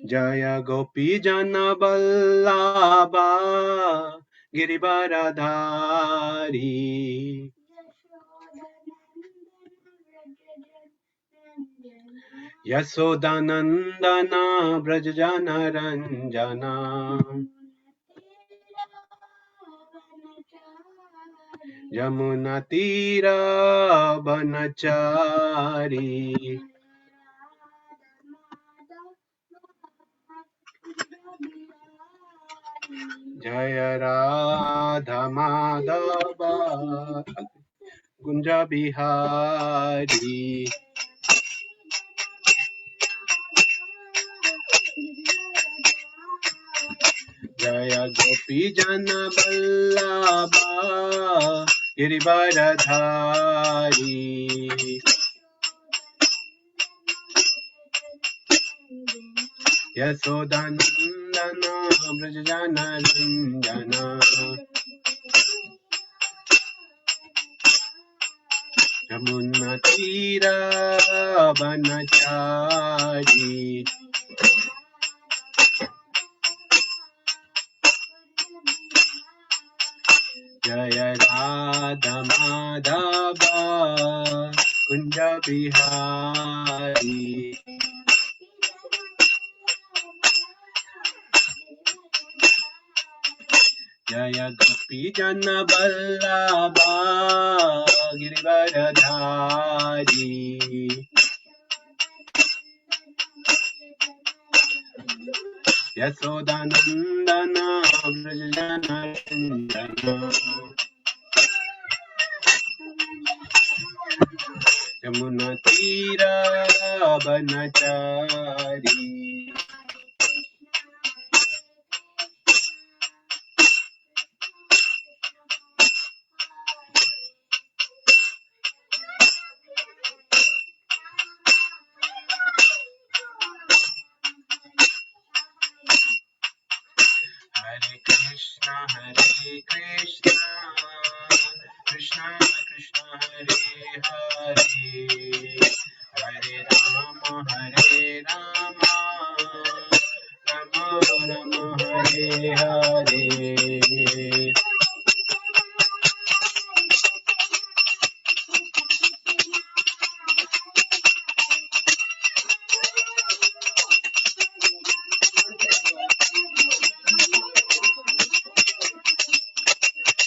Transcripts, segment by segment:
Jaya Gopi Jana Vallabha Girivaradhari Yasodanandana Brajajana Ranjana Yamuna Tira Banachari Jaya Radha Madhava Kunja Bihari Jaya Gopi Jana Vallabha Girivaradhari Yasodanandana Brajajana Ranjana Yamuna Tira Banachari Jaya Radha Madhava Kunja Bihari Jaya Gopi Jana Vallabha Girivaradhari Yasodanandana Brajajana Ranjana Yamuna Tira Banachari Hare Krishna Krishna Krishna Hare Hare Hare Rama Rama Rama Hare Hare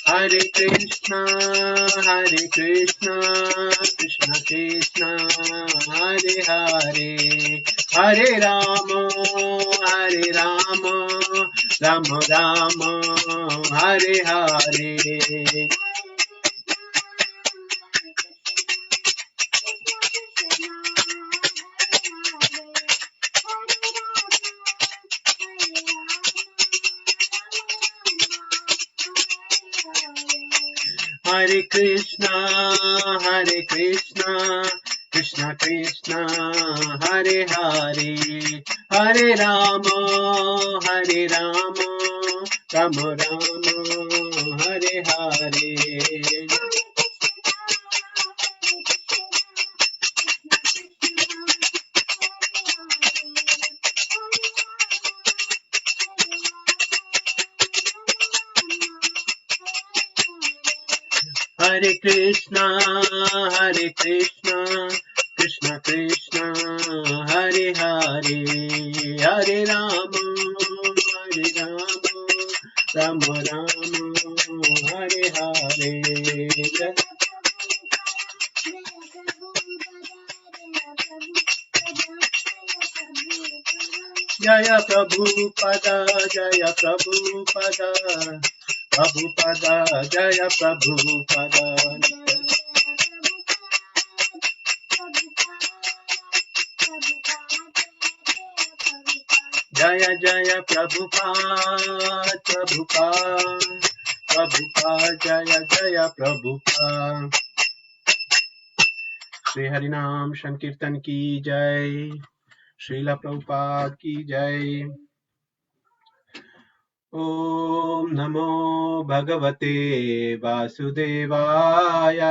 Hare Krishna Krishna Krishna Hare Hare Hare Rama Rama Rama Hare Hare Hare Krishna Krishna Krishna Hare Hare Hare Rama Rama Rama Hare Hare Hare Krishna Krishna Krishna Hare Hare Hare Rama Rama Rama Hare Hare Jaya Prabhupada Jaya Prabhupada Prabhupada Jaya Prabhupada Jaya Jaya Prabhupada Prabhupada Jaya Jaya Prabhupada Shri Harinam Sankirtan ki Jai Srila Prabhupada ki Jai Om Namo Bhagavate Vasudevaya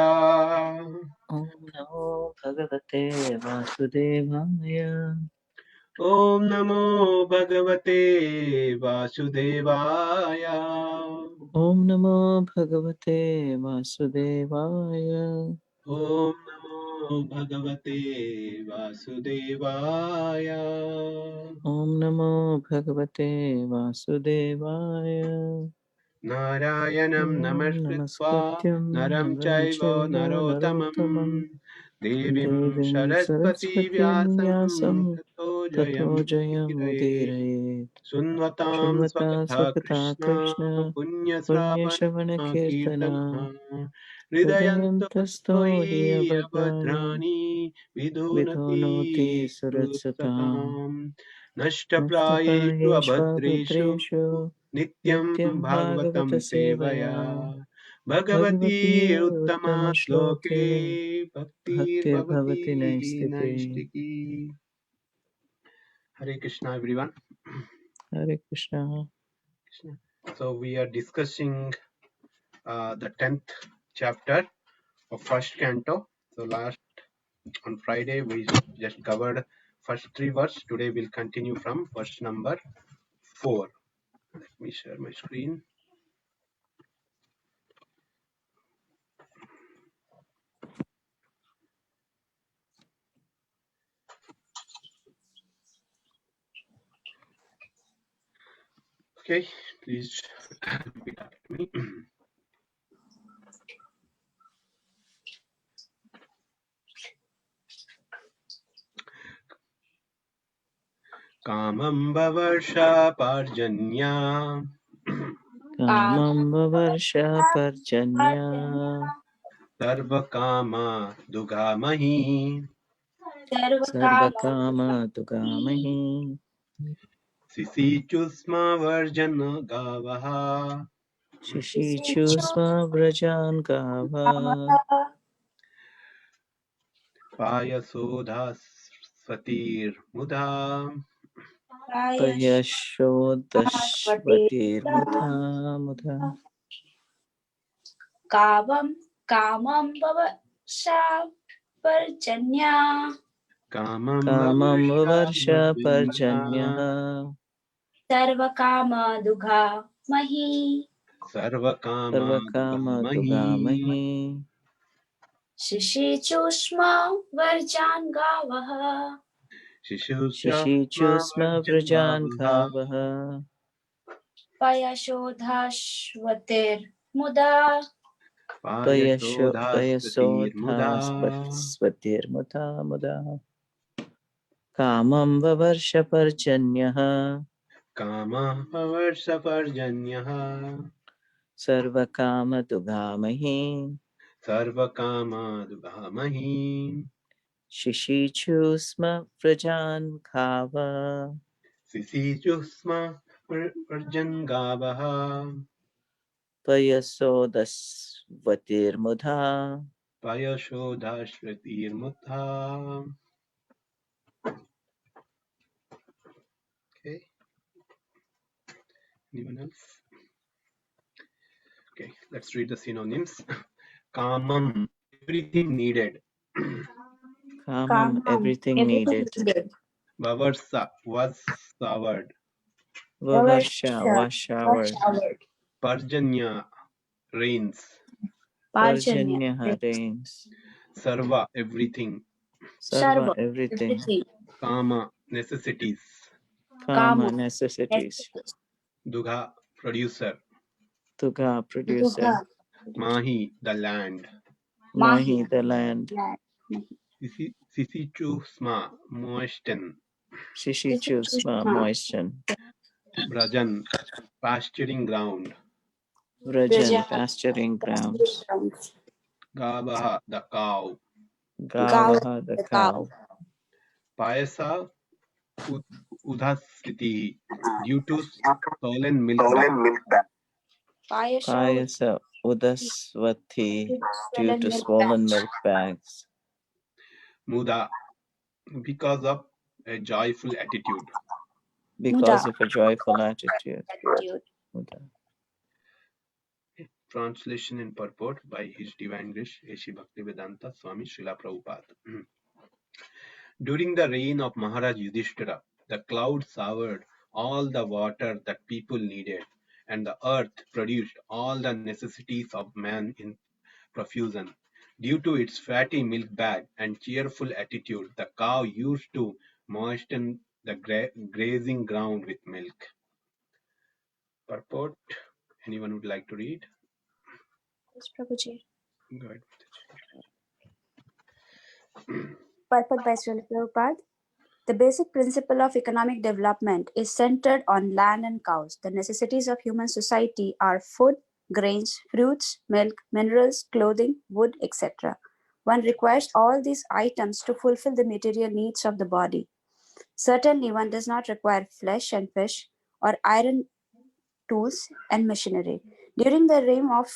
Om Namo Bhagavate Vasudevaya. ॐ नमो भगवते वासुदेवाय। ॐ नमो भगवते वासुदेवाय। ॐ नमो भगवते वासुदेवाय। ॐ नमो भगवते वासुदेवाय। नारायणं ॐ नमस्कृत्वा नमस्कृत्यं नरं नरं चैव चैव नरोत्तमं नरोत्तमं देवीं देवीं सरस्वती सरस्वतीं व्यासं व्यासं ततो ततो जयमुदीरये। जयमुदीरयेत्। शृण्वतां शृण्वता स्वकथा स्वकथा कृष्णा कृष्ण पुण्यश्रावणा पुण्यश्रवणकीर्तना कीर्तना हृदयन्तो हृदयन्तस्थो हि हि अभद्राणि अभद्राणि विधुनति विधुनोति सुहृत्सताम्। हृत्सताम् नष्टप्रायेषु अभद्रेषु नष्टप्रायेष्वभद्रेषु नित्यं नित्यं भागवतं सेवया भागवतसेवया भगवती भगवति उत्तमा श्लोके उत्तमश्लोके भक्तिर्भवती भक्तिर्भवति नैष्टिके। नैष्टिकी। Hare Krishna everyone. Hare Krishna. So we are discussing the 10th chapter of first canto. So last on Friday we just covered first three verses. Today we'll continue from verse number 4. Let me share my screen. Okay, please repeat after me. Kamam varsha parjanya कामं ववर्ष पर्जन्या sarva kama dugamahi सर्वकामतुकामहि sisichusma varjana gavaha शिशिचुस्म व्रजान् गावा payasodhasvatir mudha पयशोदश्वतीर्मुधा मुधा कामं कामं वशावर्जन्या kamam कामं varsha ववर्ष पर्जन्यः parjanya सर्वकामदुघा मही sarva kama dugamahi सर्वकामतुगामहि शिशिचुष्म वर्जान् गावः शिशुश्चास्मा शिशिचुस्म व्रजान् वर्जन्गावः गावः पयशोधाश्वतिर्मुदा पायशोधास्पतिर्मुधा पयशोधस्वतिर्मुधा मुदा कामं ववर्ष पर्जन्यः कामः पवर्षपर्जन्यः सर्वकामतुगामहि सर्वकामादुगामहि शिशिचुस्म व्रजान् गाव सिसीचुः स्म पर्जन्गावः पयसोदस्वतिर्मुधा पयशोधाश्वतीर्मुथा. Okay, anyone else? Okay, let's read the synonyms. Kamam, everything needed. कामं कामं everything everything needed needed Vavarsa was soured. ववर्ष Vavarsha was was showered showered Parjanya, rains. Parjanya पर्जन्यः rains rains Sarva, everything. Serve Sarva everything everything Kama, necessities. kama Kama necessities necessities Dugha, producer. Tuga producer Dugha Mahi, the land. Mahi Mahi the land land Sisichu sma, moisten. Shishichusma moisten Brajan, pasturing ground. Vrajan Vraja pasturing pasturing grounds grounds Gabaha, the cow. Gav Gavaha the the cow cow Payasa, udhasviti, due to stolen milk bag. Payasha Payasa Udaswati due swollen to milk swollen bags milk bags Muda, because of a joyful attitude. because Muda of a joyful attitude. attitude Muda. Translation and purport by His Divine Grace, A.C. Bhaktivedanta Swami Srila Prabhupada. During the reign of Maharaj Yudhishthira, The clouds showered all the water that people needed, and the earth produced all the necessities of man in profusion. Due to its fatty milk bag and cheerful attitude, the cow used to moisten the grazing ground with milk. Purport. Anyone would like to read? Yes, Prabhuji. Go ahead. Purport by Srila Prabhupada. The basic principle of economic development is centered on land and cows. The necessities of human society are food, grains, fruits, milk, minerals, clothing, wood, etc. One requires all these items to fulfill the material needs of the body. Certainly, one does not require flesh and fish or iron tools and machinery. During the reign of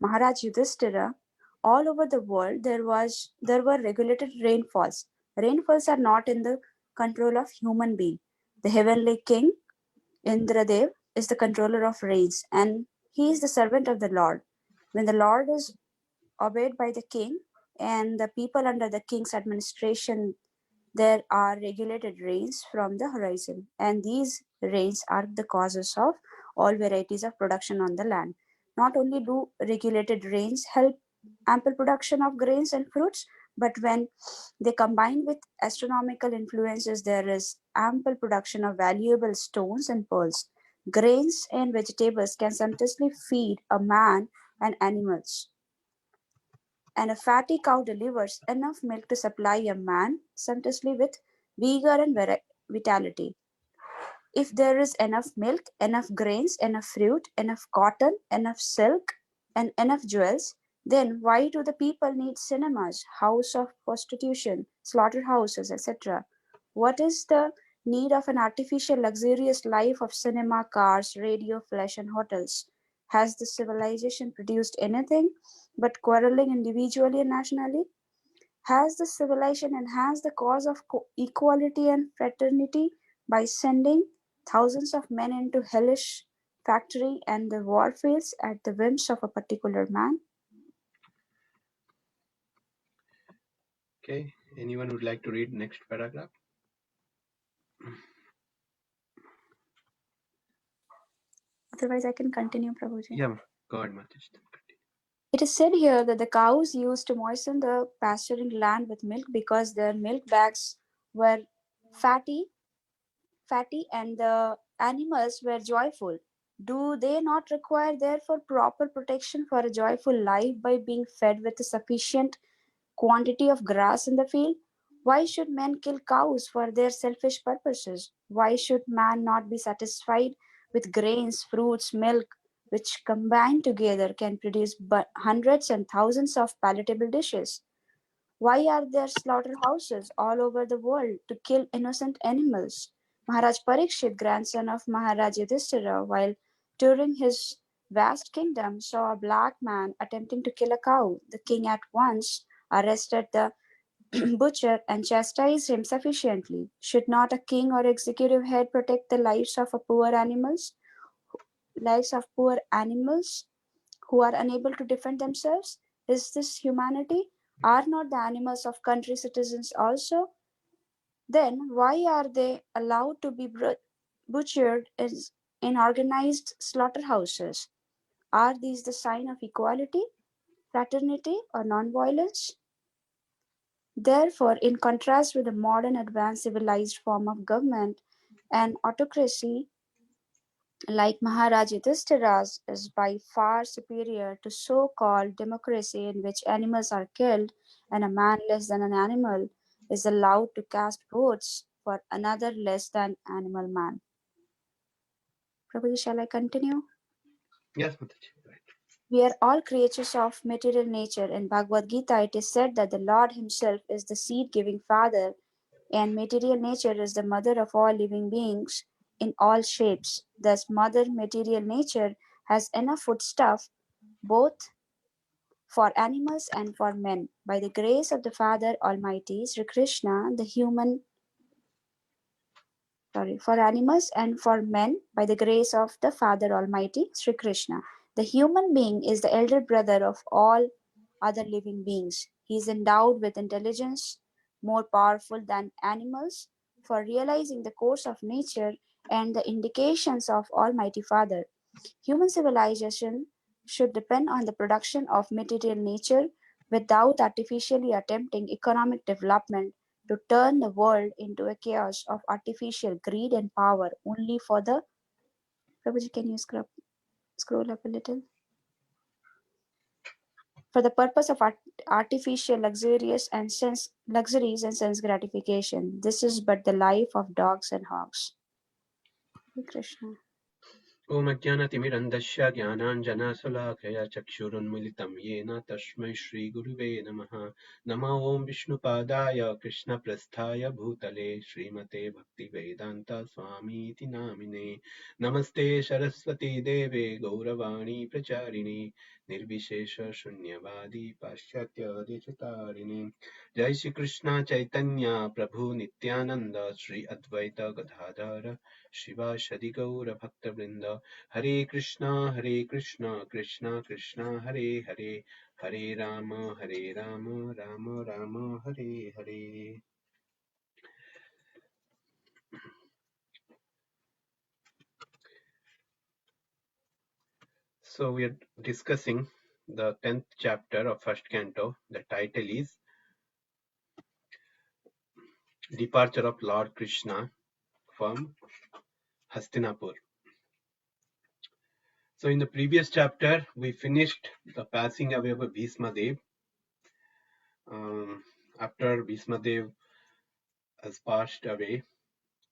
Maharaj Yudhishthira, all over the world there were regulated rainfalls. Rainfalls are not in the control of human being. The heavenly king Indradev is the controller of rains, and he is the servant of the Lord. When the Lord is obeyed by the king and the people under the king's administration, there are regulated rains from the horizon, and these rains are the causes of all varieties of production on the land. Not only do regulated rains help ample production of grains and fruits, but when they combine with astronomical influences, there is ample production of valuable stones and pearls. Grains and vegetables can simultaneously feed a man and animals, and a fatty cow delivers enough milk to supply a man simultaneously with vigor and vitality. If there is enough milk, enough grains, enough fruit, enough cotton, enough silk, and enough jewels, then why do the people need cinemas, house of prostitution, slaughterhouses, etc.? What is the need of an artificial luxurious life of cinema, cars, radio, flesh, and hotels? Has the civilization produced anything but quarreling individually and nationally? Has the civilization enhanced the cause of equality and fraternity by sending thousands of men into hellish factory and the war fields at the whims of a particular man? Okay. Anyone would like to read next paragraph? Otherwise, I can continue, Prabhuji. Yeah. Go ahead, Mataji. It is said here that the cows used to moisten the pasturing land with milk because their milk bags were fatty and the animals were joyful. Do they not require therefore proper protection for a joyful life by being fed with a sufficient quantity of grass in the field? Why should men kill cows for their selfish purposes? Why should man not be satisfied with grains, fruits, milk, which combined together can produce hundreds and thousands of palatable dishes? Why are there slaughterhouses all over the world to kill innocent animals? Maharaj Parikshit, grandson of Maharaj Yudhishthira, while touring his vast kingdom, saw a black man attempting to kill a cow. The king at once arrested the butcher and chastised him sufficiently. Should not a king or executive head protect the lives of poor animals who are unable to defend themselves? Is this humanity? Are not the animals of country citizens also? Then why are they allowed to be butchered in organized slaughterhouses? Are these the sign of equality, fraternity, or nonviolence? Therefore, in contrast with the modern advanced civilized form of government, an autocracy like Maharaj Yudhishthira's is by far superior to so-called democracy in which animals are killed and a man less than an animal is allowed to cast votes for another less than animal man. Prabhuji, shall I continue? Yes, Mataji. Right. We are all creatures of material nature. In Bhagavad Gita, it is said that the Lord himself is the seed-giving father and material nature is the mother of all living beings in all shapes. Thus, Mother Material Nature has enough foodstuff both for animals and for men. By the grace of the Father Almighty, Sri Krishna, for animals and for men, by the grace of the Father Almighty, Sri Krishna. The human being is the elder brother of all other living beings. He is endowed with intelligence more powerful than animals, for realizing the course of nature and the indications of Almighty Father. Human civilization should depend on the production of material nature without artificially attempting economic development to turn the world into a chaos of artificial greed and power only for the. Prabhuji, can you scroll up a little? For the purpose of artificial luxuries and sense gratification. This is but the life of dogs and hogs. Hare Krishna. ॐ अज्ञानतिमिरन्धस्य ज्ञानाञ्जनशलाकया चक्षुरुन्मिलितं येन तस्मै श्रीगुरुवे नमः। नमो ॐ विष्णुपादाय कृष्णप्रस्थाय भूतले श्रीमते भक्तिवेदान्त स्वामीति नामिने। नमस्ते सरस्वती देवे गौरवाणी प्रचारिणे निर्विशेष शून्यवादी पाश्चात्य देशतारिणे। जय श्री कृष्ण चैतन्य प्रभु नित्यानंद श्री अद्वैत गदाधर शिवाशदि गौर भक्तवृंद। हरे कृष्णा कृष्णा कृष्णा हरे हरे, हरे Ram Ram Ram Hare Hare. So we are discussing the 10th chapter of first canto. The title is Departure of Lord Krishna from Hastinapur. So in the previous chapter we finished the passing away of Bhisma Dev. After Bhisma Dev has passed away,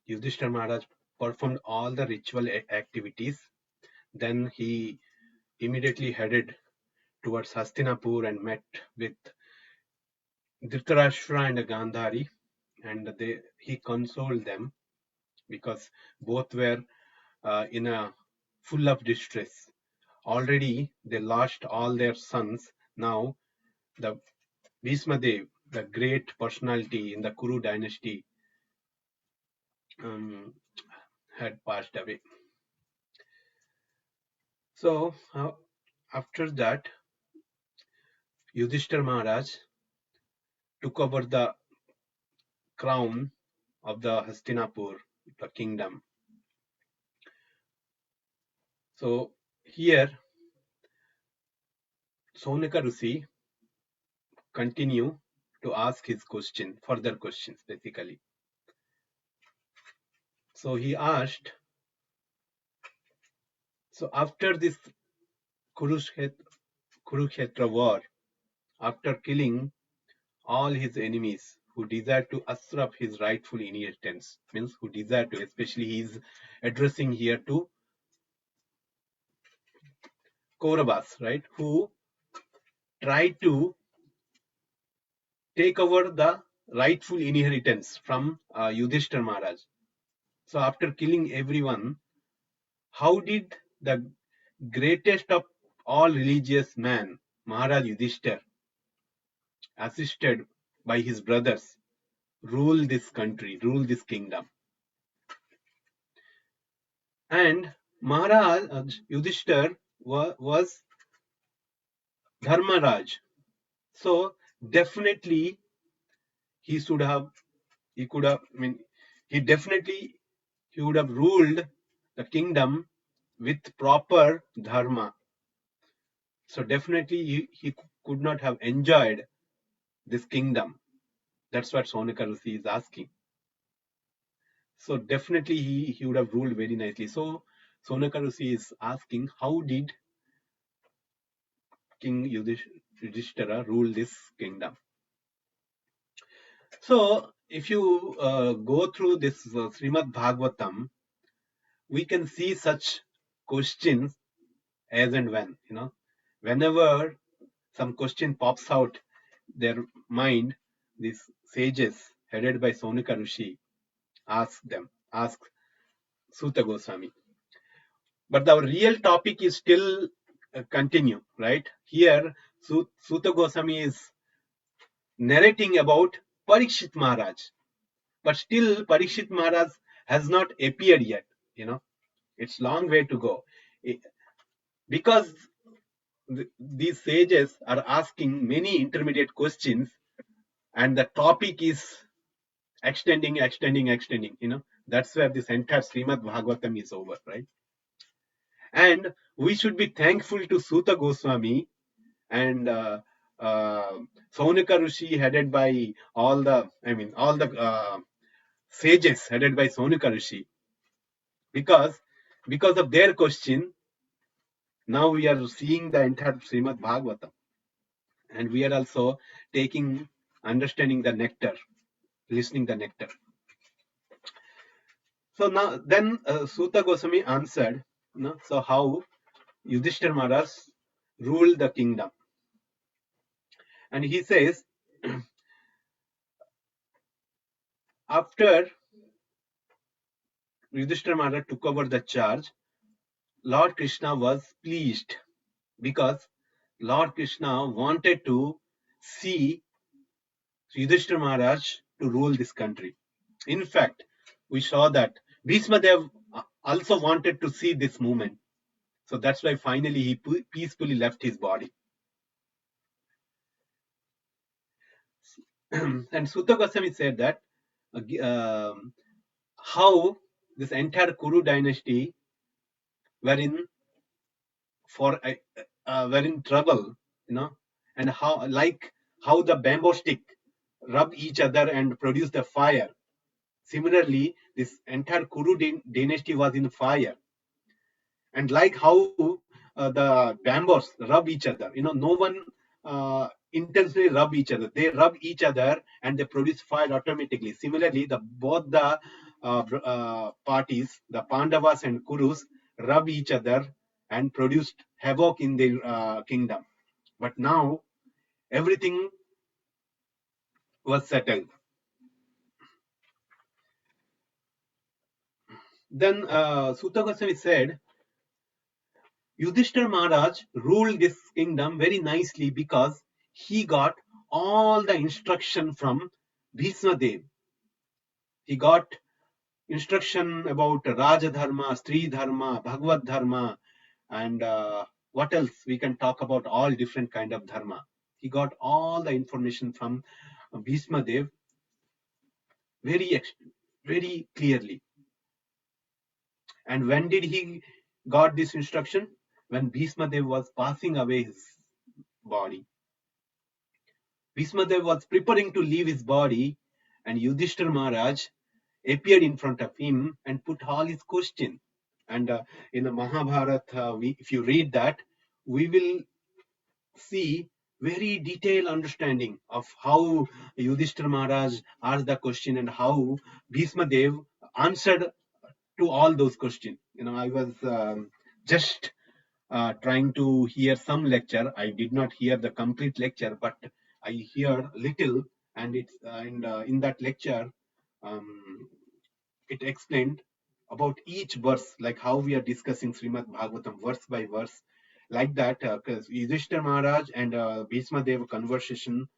Yudhishthira Maharaj performed all the ritual activities. Then he immediately headed towards Hastinapur and met with Dhritarashtra and Gandhari, and he consoled them because both were in a full of distress. Already they lost all their sons. Now the Bhisma Dev, the great personality in the Kuru dynasty, had passed away. So after that, Yudhishthira Maharaj took over the crown of the Hastinapur, the kingdom. So here, Sonaka Rishi continue to ask his further questions basically. So he asked, so after this Kurukshetra war, after killing all his enemies who desired to usurp his rightful inheritance, means who desired to, especially he is addressing here to Kauravas, right, who tried to take over the rightful inheritance from Yudhishthira Maharaj. So after killing everyone, how did the greatest of all religious man, Maharaj Yudhishthira, assisted by his brothers, rule this country, rule this kingdom? And Maharaj Yudhishthira was Dharmaraj. So definitely he should have, he could have, I mean, he would have ruled the kingdom with proper dharma. So definitely he could not have enjoyed this kingdom. That's what Sonaka Rishi is asking. So definitely he would have ruled very nicely. So Sonaka Rishi is asking, how did King Yudhishthira rule this kingdom? So if you go through this Srimad Bhagavatam, we can see such questions as and when, whenever some question pops out their mind, these sages headed by Sonaka Rishi ask Suta Goswami. But our real topic is still continue, right? Here Suta Goswami is narrating about Parikshit Maharaj, but still Parikshit Maharaj has not appeared yet. It's long way to go, because these sages are asking many intermediate questions, and the topic is extending. That's where this entire Srimad Bhagavatam is over, right? And we should be thankful to Suta Goswami and Saunika Rishi, headed by all the sages headed by Saunika Rishi, because of their question, now we are seeing the entire Srimad Bhagavatam, and we are also understanding the nectar, listening the nectar. So now, then Suta Goswami answered, so how Yudhishthira Maharaj ruled the kingdom. And he says, after Yudhishthira Maharaj took over the charge, Lord Krishna was pleased, because Lord Krishna wanted to see Yudhishthira Maharaj to rule this country. In fact, we saw that Bhishma Dev also wanted to see this movement. So that's why finally he peacefully left his body. And Suta Goswami said that how this entire Kuru dynasty were in trouble, and how the bamboo stick rub each other and produce the fire. Similarly, this entire Kuru dynasty was in fire, and like how the bamboos rub each other, no one intentionally rub each other. They rub each other and they produce fire automatically. Similarly, both the parties, the Pandavas and Kurus, rub each other and produced havoc in their kingdom. But now everything was settled. Then Suta Goswami said, Yudhishthira Maharaj ruled this kingdom very nicely because he got all the instruction from Bhishma Dev. He got instruction about Raja Dharma, Stri Dharma, Bhagavad Dharma, and what else? We can talk about all different kind of dharma. He got all the information from Bhishma Dev very clearly. And when did he got this instruction? When Bhishma Dev was passing away his body. Bhishma Dev was preparing to leave his body, and Yudhishthira Maharaj appeared in front of him and put all his questions. And in the Mahabharata, if you read that, we will see very detailed understanding of how Yudhishthira Maharaj asked the question and how Bhishma Dev answered to all those questions. I was just trying to hear some lecture. I did not hear the complete lecture, but I hear little, and it's in that lecture, it explained about each verse, like how we are discussing Srimad Bhagavatam verse by verse, like that, because Yudhishthira Maharaj and Bhishma Dev conversation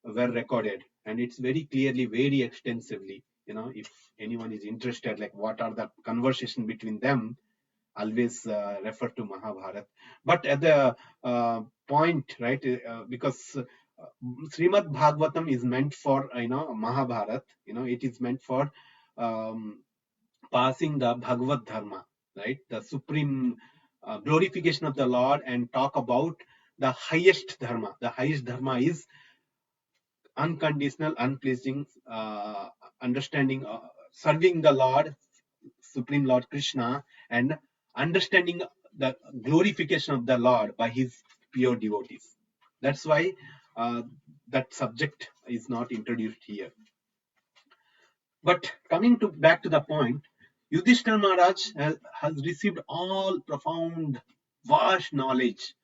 were recorded, and it's very clearly, very extensively. If anyone is interested, like what are the conversation between them, always refer to Mahabharata. But at the point, right, because Srimad Bhagavatam is meant for Mahabharata, it is meant for passing the Bhagavad Dharma, right, the supreme glorification of the Lord, and talk about the highest dharma. The highest dharma is unconditional, unpleasing understanding, serving the Lord, Supreme Lord Krishna, and understanding the glorification of the Lord by his pure devotees. That's why that subject is not introduced here. But coming back to the point, Yudhishthira Maharaj has received all profound, vast knowledge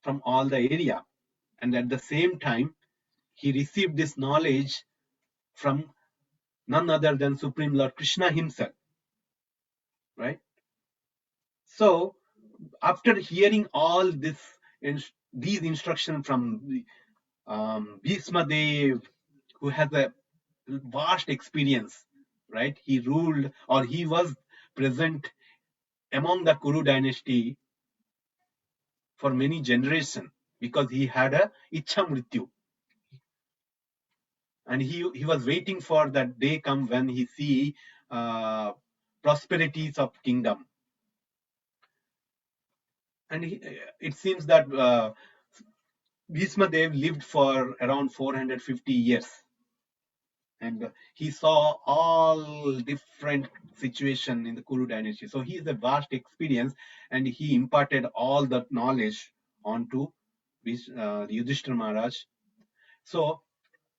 from all the area, and at the same time, he received this knowledge from none other than Supreme Lord Krishna himself, right? So, after hearing all these instructions from Bhishma Dev, who has a vast experience, right? He ruled, or he was present among the Kuru dynasty for many generations, because he had a Ichha Mrityu. and he was waiting for that day come when he see prosperities of kingdom. And it seems that Bhishma Dev lived for around 450 years, and he saw all different situation in the Kuru dynasty. So he is a vast experience, and he imparted all that knowledge onto Yudhishthira Maharaj. So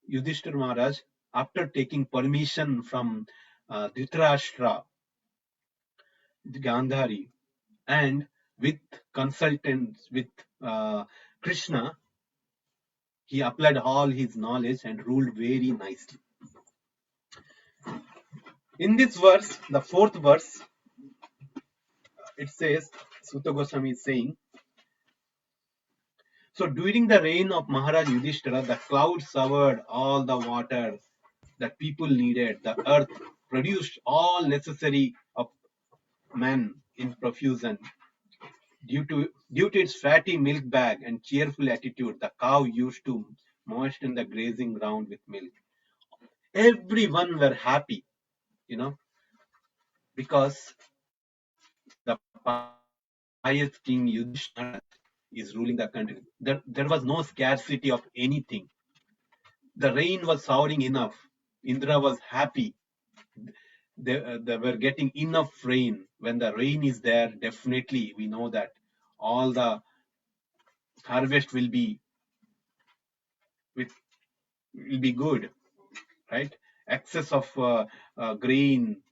Yudhishthira Maharaj, after taking permission from Dhritarashtra, Gandhari, and with consultants with Krishna, he applied all his knowledge and ruled very nicely. In this verse, the fourth verse, it says, Sutta Goswami is saying, so during the reign of Maharaj Yudhishthira, the clouds showered all the water that people needed. The earth produced all necessary of man in profusion. Due to its fatty milk bag and cheerful attitude, the cow used to moisten the grazing ground with milk. Everyone were happy, because the pious king Yudhishthira is ruling the country. There was no scarcity of anything. The rain was showering enough. Indra was happy. They were getting enough rain. When the rain is there, definitely we know that all the harvest will be good, right? Excess of grain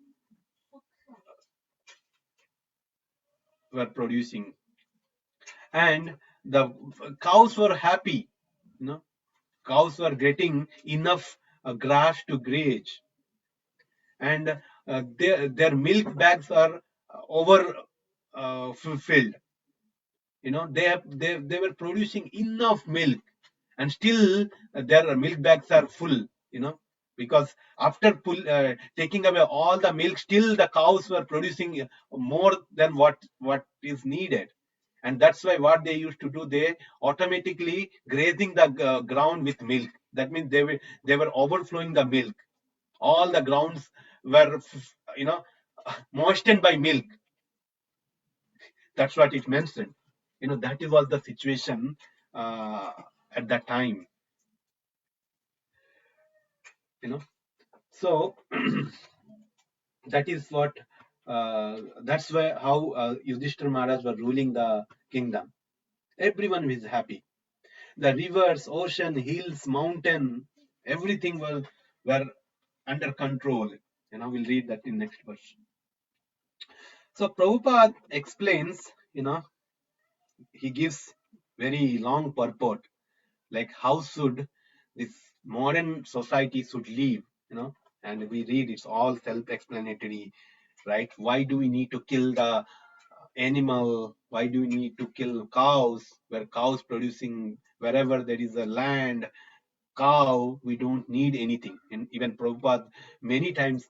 were producing, and the cows were happy. Cows were getting enough grass to graze, and their milk bags are over fulfilled. They were producing enough milk, and still their milk bags are full. Because after taking away all the milk, still the cows were producing more than what is needed. And that's why what they used to do, they automatically grazing the ground with milk. That means they were overflowing the milk. All the grounds were moistened by milk. That's what it mentioned. That was the situation at that time. So that is what. That's why how Yudhishthira Maharaj were ruling the kingdom. Everyone was happy. The rivers, ocean, hills, mountain, everything were under control. We'll read that in next verse. So Prabhupada explains, he gives very long purport, like how should this modern society should live, and we read it's all self-explanatory, right? Why do we need to kill the animal? Why do we need to kill cows? Where cows producing, wherever there is a land, cow, we don't need anything. And even Prabhupada many times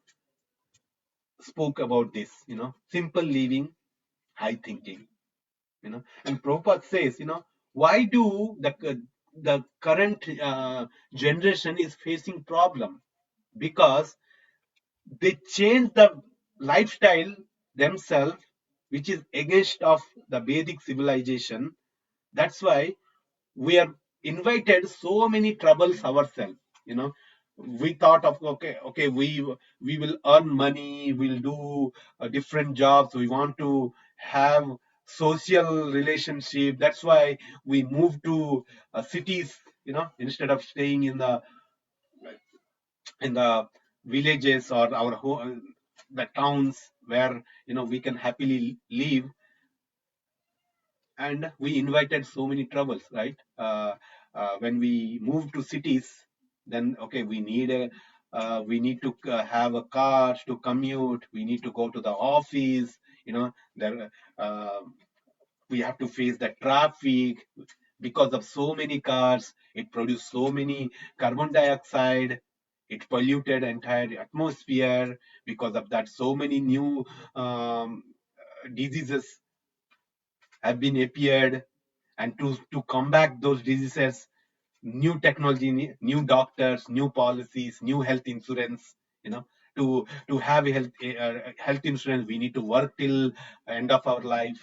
spoke about this, simple living, high thinking, and Prabhupada says, why do the current generation is facing problem? Because they change the lifestyle themselves, which is against of the Vedic civilization. That's why we are invited so many troubles ourselves. We thought of okay, we will earn money, we'll do different jobs, we want to have social relationship. That's why we move to cities, instead of staying in the villages or the towns where we can happily live. And we invited so many troubles, right? When we move to cities, then okay, we need to have a car to commute, we need to go to the office, there we have to face the traffic. Because of so many cars, it produced so many carbon dioxide, it polluted entire atmosphere. Because of that, so many new diseases have been appeared, and to combat those diseases, new technology, new doctors, new policies, new health insurance. To have health insurance, we need to work till end of our life.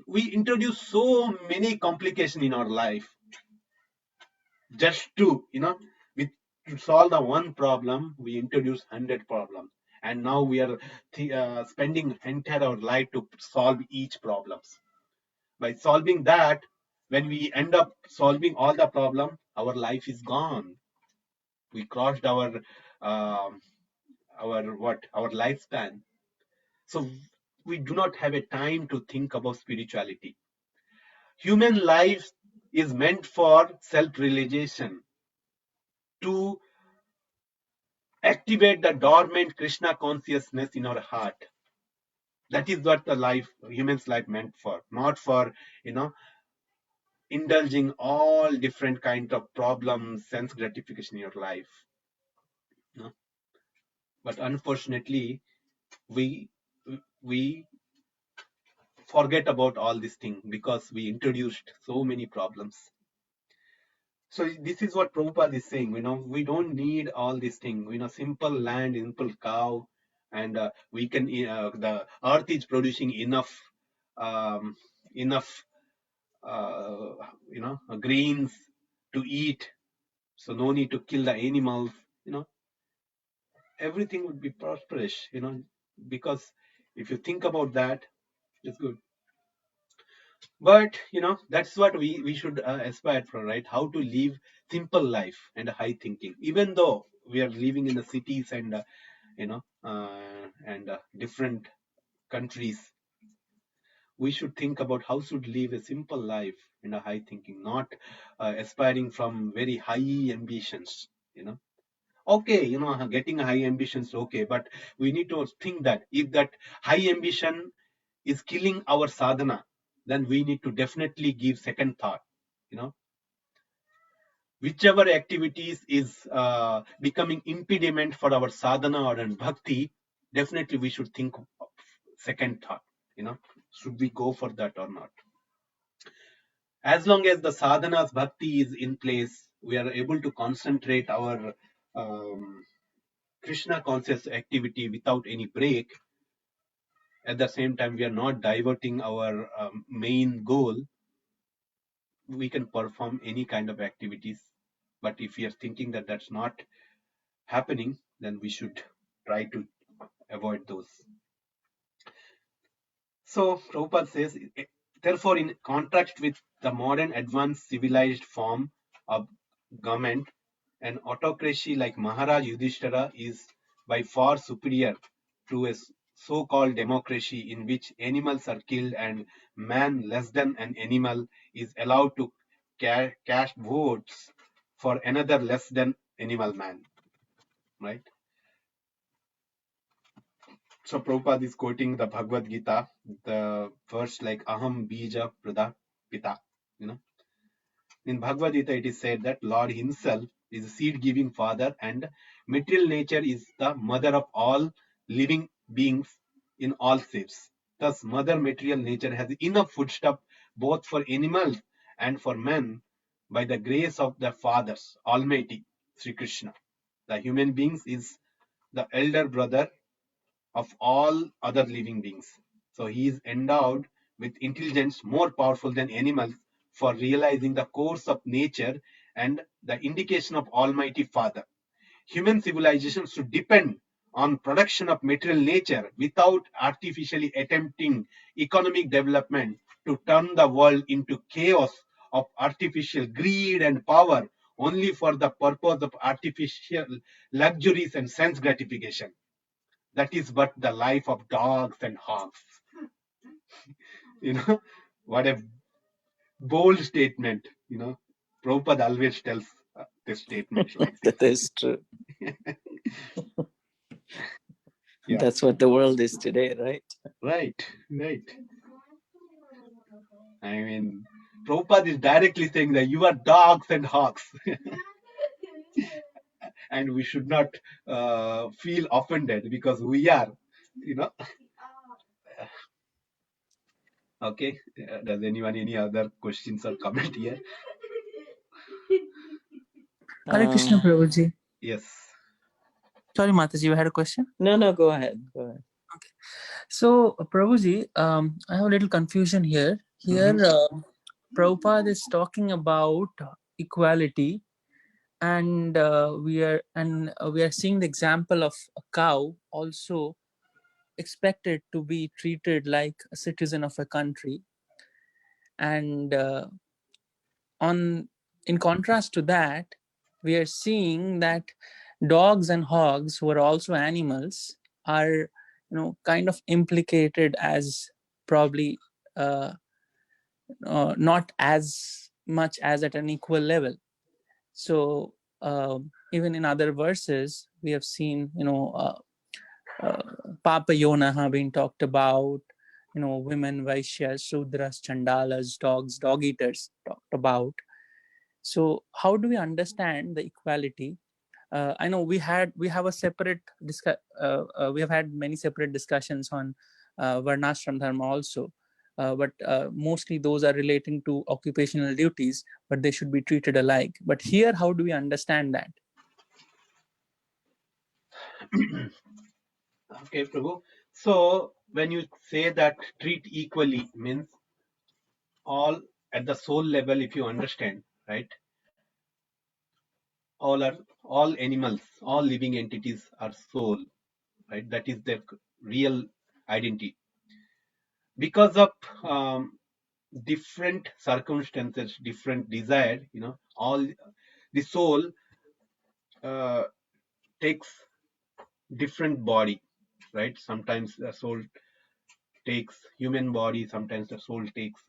We introduce so many complications in our life just with to solve the one problem. We introduce 100 problems, and now we are spending entire our life to solve each problems. By solving that, when we end up solving all the problem, our life is gone. We crossed um, our lifespan. So we do not have a time to think about spirituality. Human life is meant for self-realization, to activate the dormant Krishna consciousness in our heart. That is what the human's life meant for, not for indulging all different kind of problems, sense gratification in your life. But unfortunately, we we forget about all these things because we introduced so many problems. So this is what Prabhupada is saying. We don't need all these things. Simple land, simple cow, and we can. The earth is producing enough, um, enough, grains to eat. So no need to kill the animals. Everything would be prosperous. Because if you think about that, it's good. But that's what we should aspire for, right? How to live simple life and high thinking, even though we are living in the cities and different countries. We should think about how should live a simple life and a high thinking, not aspiring from very high ambitions. Okay, getting high ambitions, okay, but we need to think that if that high ambition is killing our sadhana, then we need to definitely give second thought. Whichever activities is becoming impediment for our sadhana or bhakti, definitely we should think of second thought. Should we go for that or not? As long as the sadhana's bhakti is in place, we are able to concentrate our um, Krishna conscious activity without any break. At the same time, we are not diverting our main goal. We can perform any kind of activities, but if we are thinking that that's not happening, then we should try to avoid those. So Prabhupada says, therefore, in contrast with the modern advanced civilized form of government, an autocracy like Maharaj Yudhishthira is by far superior to a so-called democracy in which animals are killed and man less than an animal is allowed to cast votes for another less than animal man, right? So Prabhupada is quoting the Bhagavad Gita, the verse like Aham Bija Prada Pita. In Bhagavad Gita, it is said that Lord Himself is a seed-giving Father, and material nature is the mother of all living beings in all shapes. Thus, Mother Material Nature has enough foodstuff both for animals and for men by the grace of the Fathers, Almighty Sri Krishna. The human beings is the elder brother of all other living beings. So he is endowed with intelligence more powerful than animals for realizing the course of nature and the indication of Almighty Father. Human civilization should depend on production of material nature without artificially attempting economic development to turn the world into chaos of artificial greed and power only for the purpose of artificial luxuries and sense gratification. That is but the life of dogs and hogs. What a bold statement. Prabhupada always tells this statement like this. That is true. Yeah. That's what the world is today, right? Right. I mean, Prabhupada is directly saying that you are dogs and hogs. And we should not feel offended because we are, Okay. Does anyone any other questions or comment here? Hare Krishna, Prabhuji. Yes. Sorry, Mataji, you had a question? No, go ahead. Okay. So, Prabhuji, I have a little confusion here. Here, Prabhupada is talking about equality, and we are seeing the example of a cow also expected to be treated like a citizen of a country, and in contrast to that, we are seeing that dogs and hogs, who are also animals, are kind of implicated as probably not as much as at an equal level. So even in other verses, we have seen Papa Yonaha being talked about, women, Vaishyas, Shudras, Chandalas, dogs, dog eaters talked about. So how do we understand the equality? I know we have a separate we have had many separate discussions on Varnashram Dharma also, but mostly those are relating to occupational duties, but they should be treated alike. But here, how do we understand that? Okay, Prabhu. So when you say that treat equally means all at the soul level, if you understand, right? All animals, all living entities are soul, right? That is their real identity. Because of different circumstances, different desire, all the soul takes different body, right? Sometimes the soul takes human body, sometimes the soul takes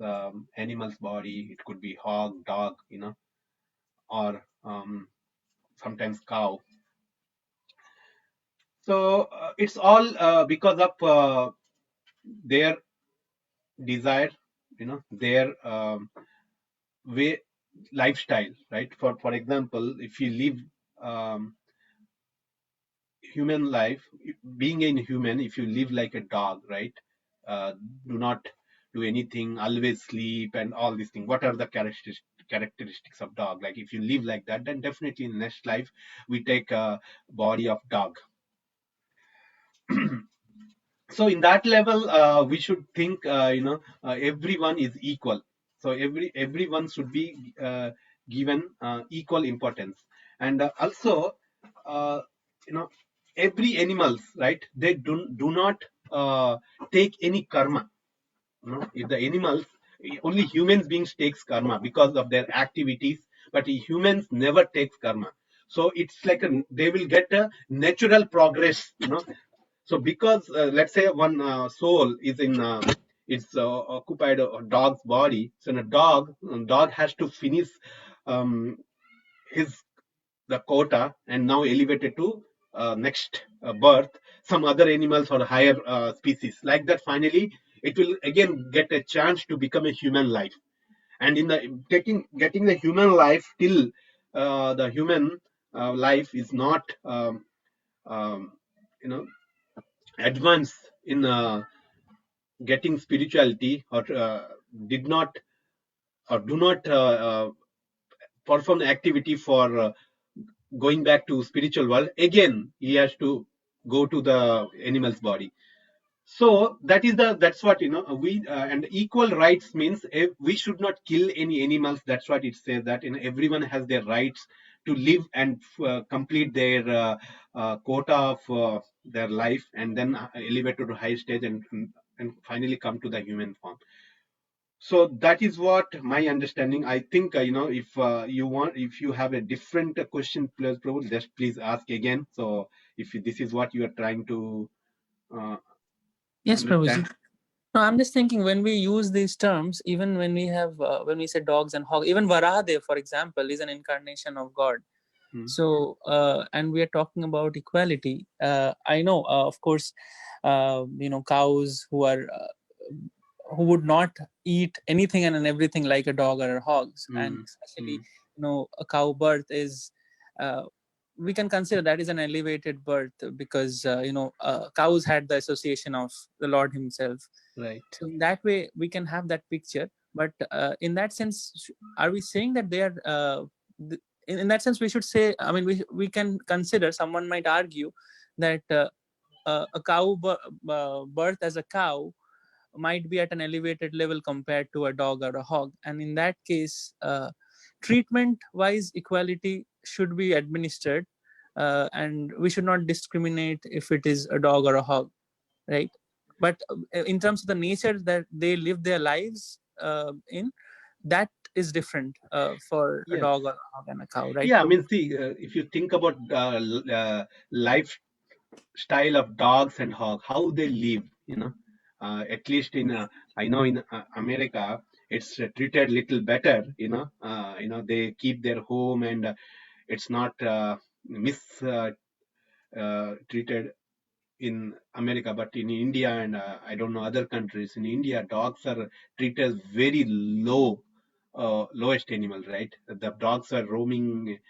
animal's body. It could be hog, dog, or sometimes cow. So it's all because of their desire, their way, lifestyle, right? For example, if you live human life, being a human, if you live like a dog, right? Do not do anything, always sleep and all these things. What are the characteristics of dog? Like if you live like that, then definitely in next life we take a body of dog. So in that level, we should think, everyone is equal. So everyone should be given equal importance. And also, uh, you know, every animals, right? They do not take any karma. If the animals, only humans beings takes karma because of their activities, but humans never takes karma. So it's like they will get a natural progress. So because let's say one soul is in it's occupied a dog's body, so a dog has to finish um, his the quota and now elevated to next birth some other animals or higher species, like that finally it will again get a chance to become a human life. And in the getting the human life till the human life is not um, you know advance in getting spirituality, or did not or do not perform the activity for going back to spiritual world, again he has to go to the animal's body. So that's what we and equal rights means we should not kill any animals. That's what it says, that everyone has their rights to live and complete their quota of their life, and then elevate to the high stage and finally come to the human form. So that is what my understanding. I think if you have a different question, please, Prabhu, just please ask again. So if this is what you are trying to Yes, understand. Prabhuji. No, I'm just thinking, when we use these terms, even when we have when we say dogs and hogs, even Varahadev, for example, is an incarnation of God. So and we are talking about equality. I know, of course, cows who would not eat anything and everything like a dog or a hogs, and especially a cow birth is we can consider that is an elevated birth, because cows had the association of the Lord himself, Right. so in that way we can have that picture. But in that sense, are we saying that they are in that sense, we should say, I mean, we can consider, someone might argue that a cow birth as a cow might be at an elevated level compared to a dog or a hog. And in that case, treatment wise equality should be administered, and we should not discriminate if it is a dog or a hog, right? But in terms of the nature that they live their lives in, that is different for a Yes. dog or a hog and a cow, right? Yeah, I mean, see, if you think about lifestyle of dogs and hogs, how they live, at least in, I know in America, it's treated little better, they keep their home, and it's not treated in America, but in India and I don't know other countries. In India, dogs are treated very lowest animal, right? The dogs are roaming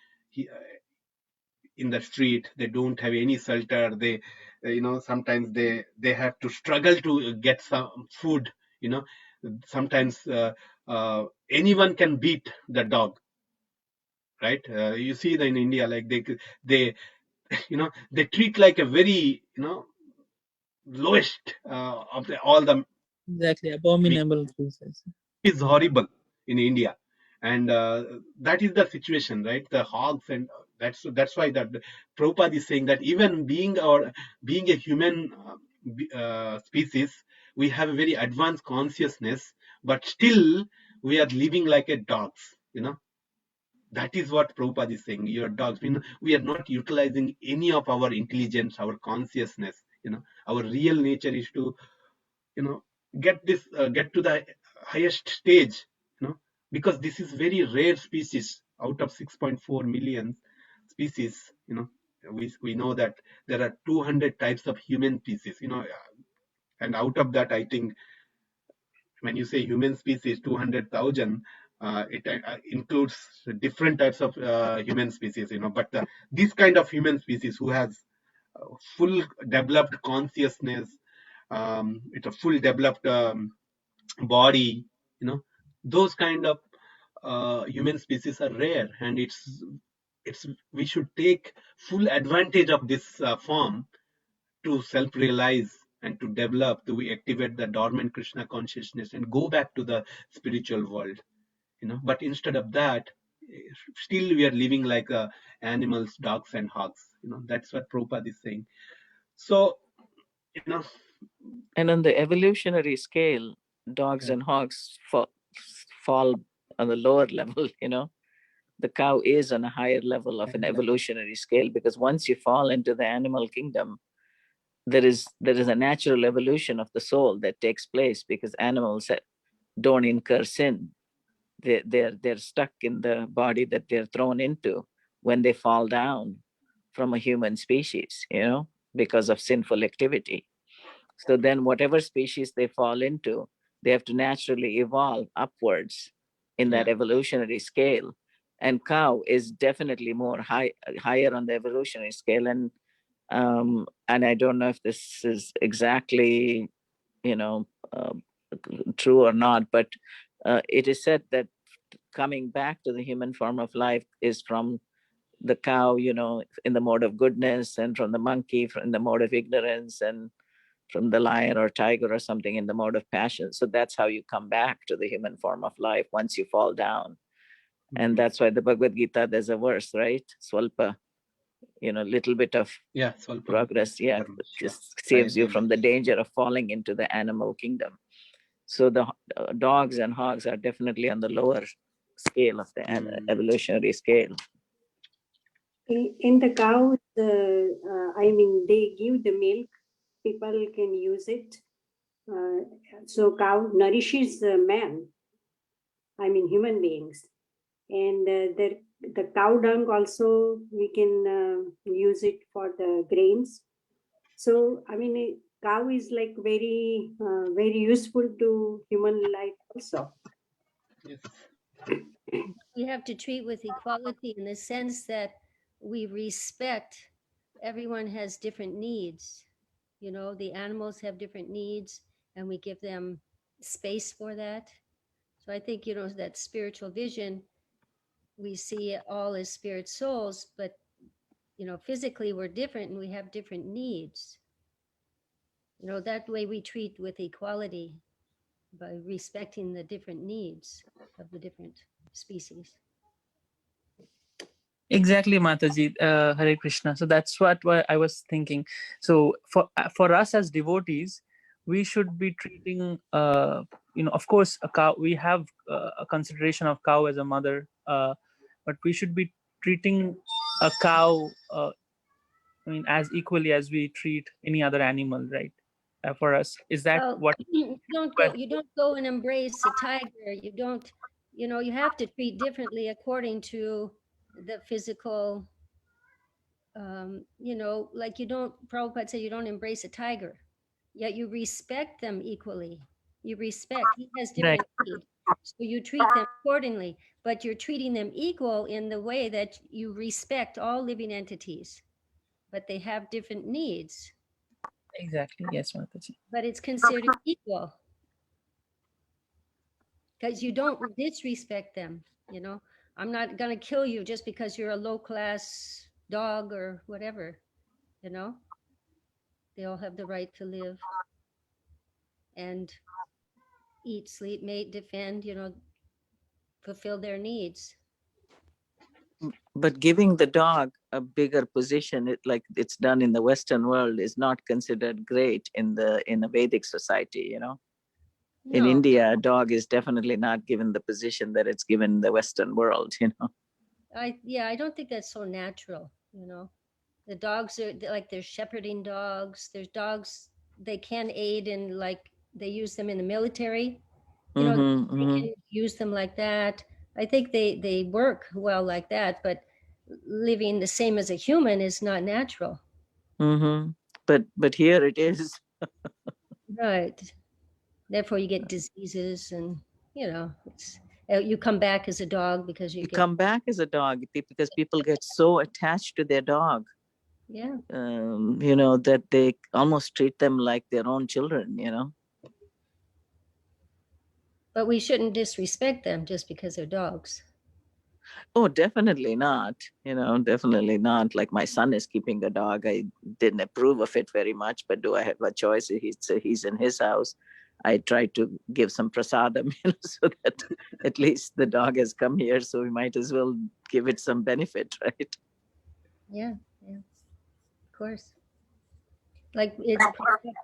in the street. They don't have any shelter. They, sometimes they have to struggle to get some food. You know, sometimes anyone can beat the dog, right? You see that in India, like they they treat like a very lowest of all the Exactly, meat abominable creatures. is horrible in India, and that is the situation, right? The hogs, and that's why that Prabhupada is saying that even being a human species, we have a very advanced consciousness, but still we are living like a dogs. That is what Prabhupada is saying. Your dogs. We are not utilizing any of our intelligence, our consciousness. Our real nature is to get to the highest stage, because this is very rare species out of 6.4 million species. We know that there are 200 types of human species, and out of that, I think when you say human species 200,000, it includes different types of human species, but this kind of human species who has full developed consciousness, it's a full developed body, those kind of human species are rare, and it's we should take full advantage of this form to self-realize and to develop, to activate the dormant Krishna consciousness and go back to the spiritual world. But instead of that, still we are living like animals, dogs and hogs. That's what Prabhupada is saying. So, And on the evolutionary scale, dogs yeah, and hogs fall on the lower level, The cow is on a higher level of an evolutionary scale, because once you fall into the animal kingdom, there is a natural evolution of the soul that takes place, because animals don't incur sin. They're stuck in the body that they're thrown into when they fall down from a human species, because of sinful activity. So then whatever species they fall into, they have to naturally evolve upwards in that evolutionary scale. And cow is definitely higher on the evolutionary scale. And I don't know if this is exactly, true or not, but it is said that coming back to the human form of life is from the cow, in the mode of goodness, and from the monkey in the mode of ignorance, and from the lion or tiger or something in the mode of passion. So that's how you come back to the human form of life once you fall down. And that's why the Bhagavad Gita, there's a verse, right? Swalpa, little bit of progress, just saves you from the danger of falling into the animal kingdom. So the dogs and hogs are definitely on the lower scale of the evolutionary scale. In the cow, they give the milk, people can use it. So cow nourishes man, human beings. And the cow dung also, we can use it for the grains. So, cow is like very, very useful to human life also. yes. We have to treat with equality in the sense that we respect everyone has different needs. The animals have different needs, and we give them space for that. So I think, that spiritual vision, we see all as spirit souls, but physically we're different and we have different needs. That way we treat with equality by respecting the different needs of the different species. Exactly, Mataji. Hare Krishna. So that's what I was thinking. So for us as devotees, we should be treating, of course, a cow. We have a consideration of cow as a mother, but we should be treating a cow, as equally as we treat any other animal, right? For us, is that what? You don't go and embrace a tiger. You don't. You have to treat differently according to the physical. Like Prabhupada said, you don't embrace a tiger, yet you respect them equally. You respect, he has different needs, so you treat them accordingly, but you're treating them equal in the way that you respect all living entities, but they have different needs. Exactly, yes, Mataji. But it's considered equal because you don't disrespect them. I'm not going to kill you just because you're a low-class dog or whatever. They all have the right to live and eat, sleep, mate, defend, fulfill their needs. But giving the dog a bigger position, like it's done in the Western world, is not considered great in a Vedic society. No. In India, a dog is definitely not given the position that it's given in the Western world. I don't think that's so natural. The dogs are like, there's shepherding dogs. There's dogs, they can aid in, like, they use them in the military. They can use them like that. I think they work well like that, but living the same as a human is not natural. But here it is. Right. Therefore you get diseases and, it's, you come back as a dog because you come back as a dog because people get so attached to their dog. Yeah. That they almost treat them like their own children, But we shouldn't disrespect them just because they're dogs. Oh, definitely not. Definitely not. Like my son is keeping a dog. I didn't approve of it very much, but do I have a choice? He's in his house. I try to give some prasadam, so that at least the dog has come here, so we might as well give it some benefit, right? Yeah, of course. Like it's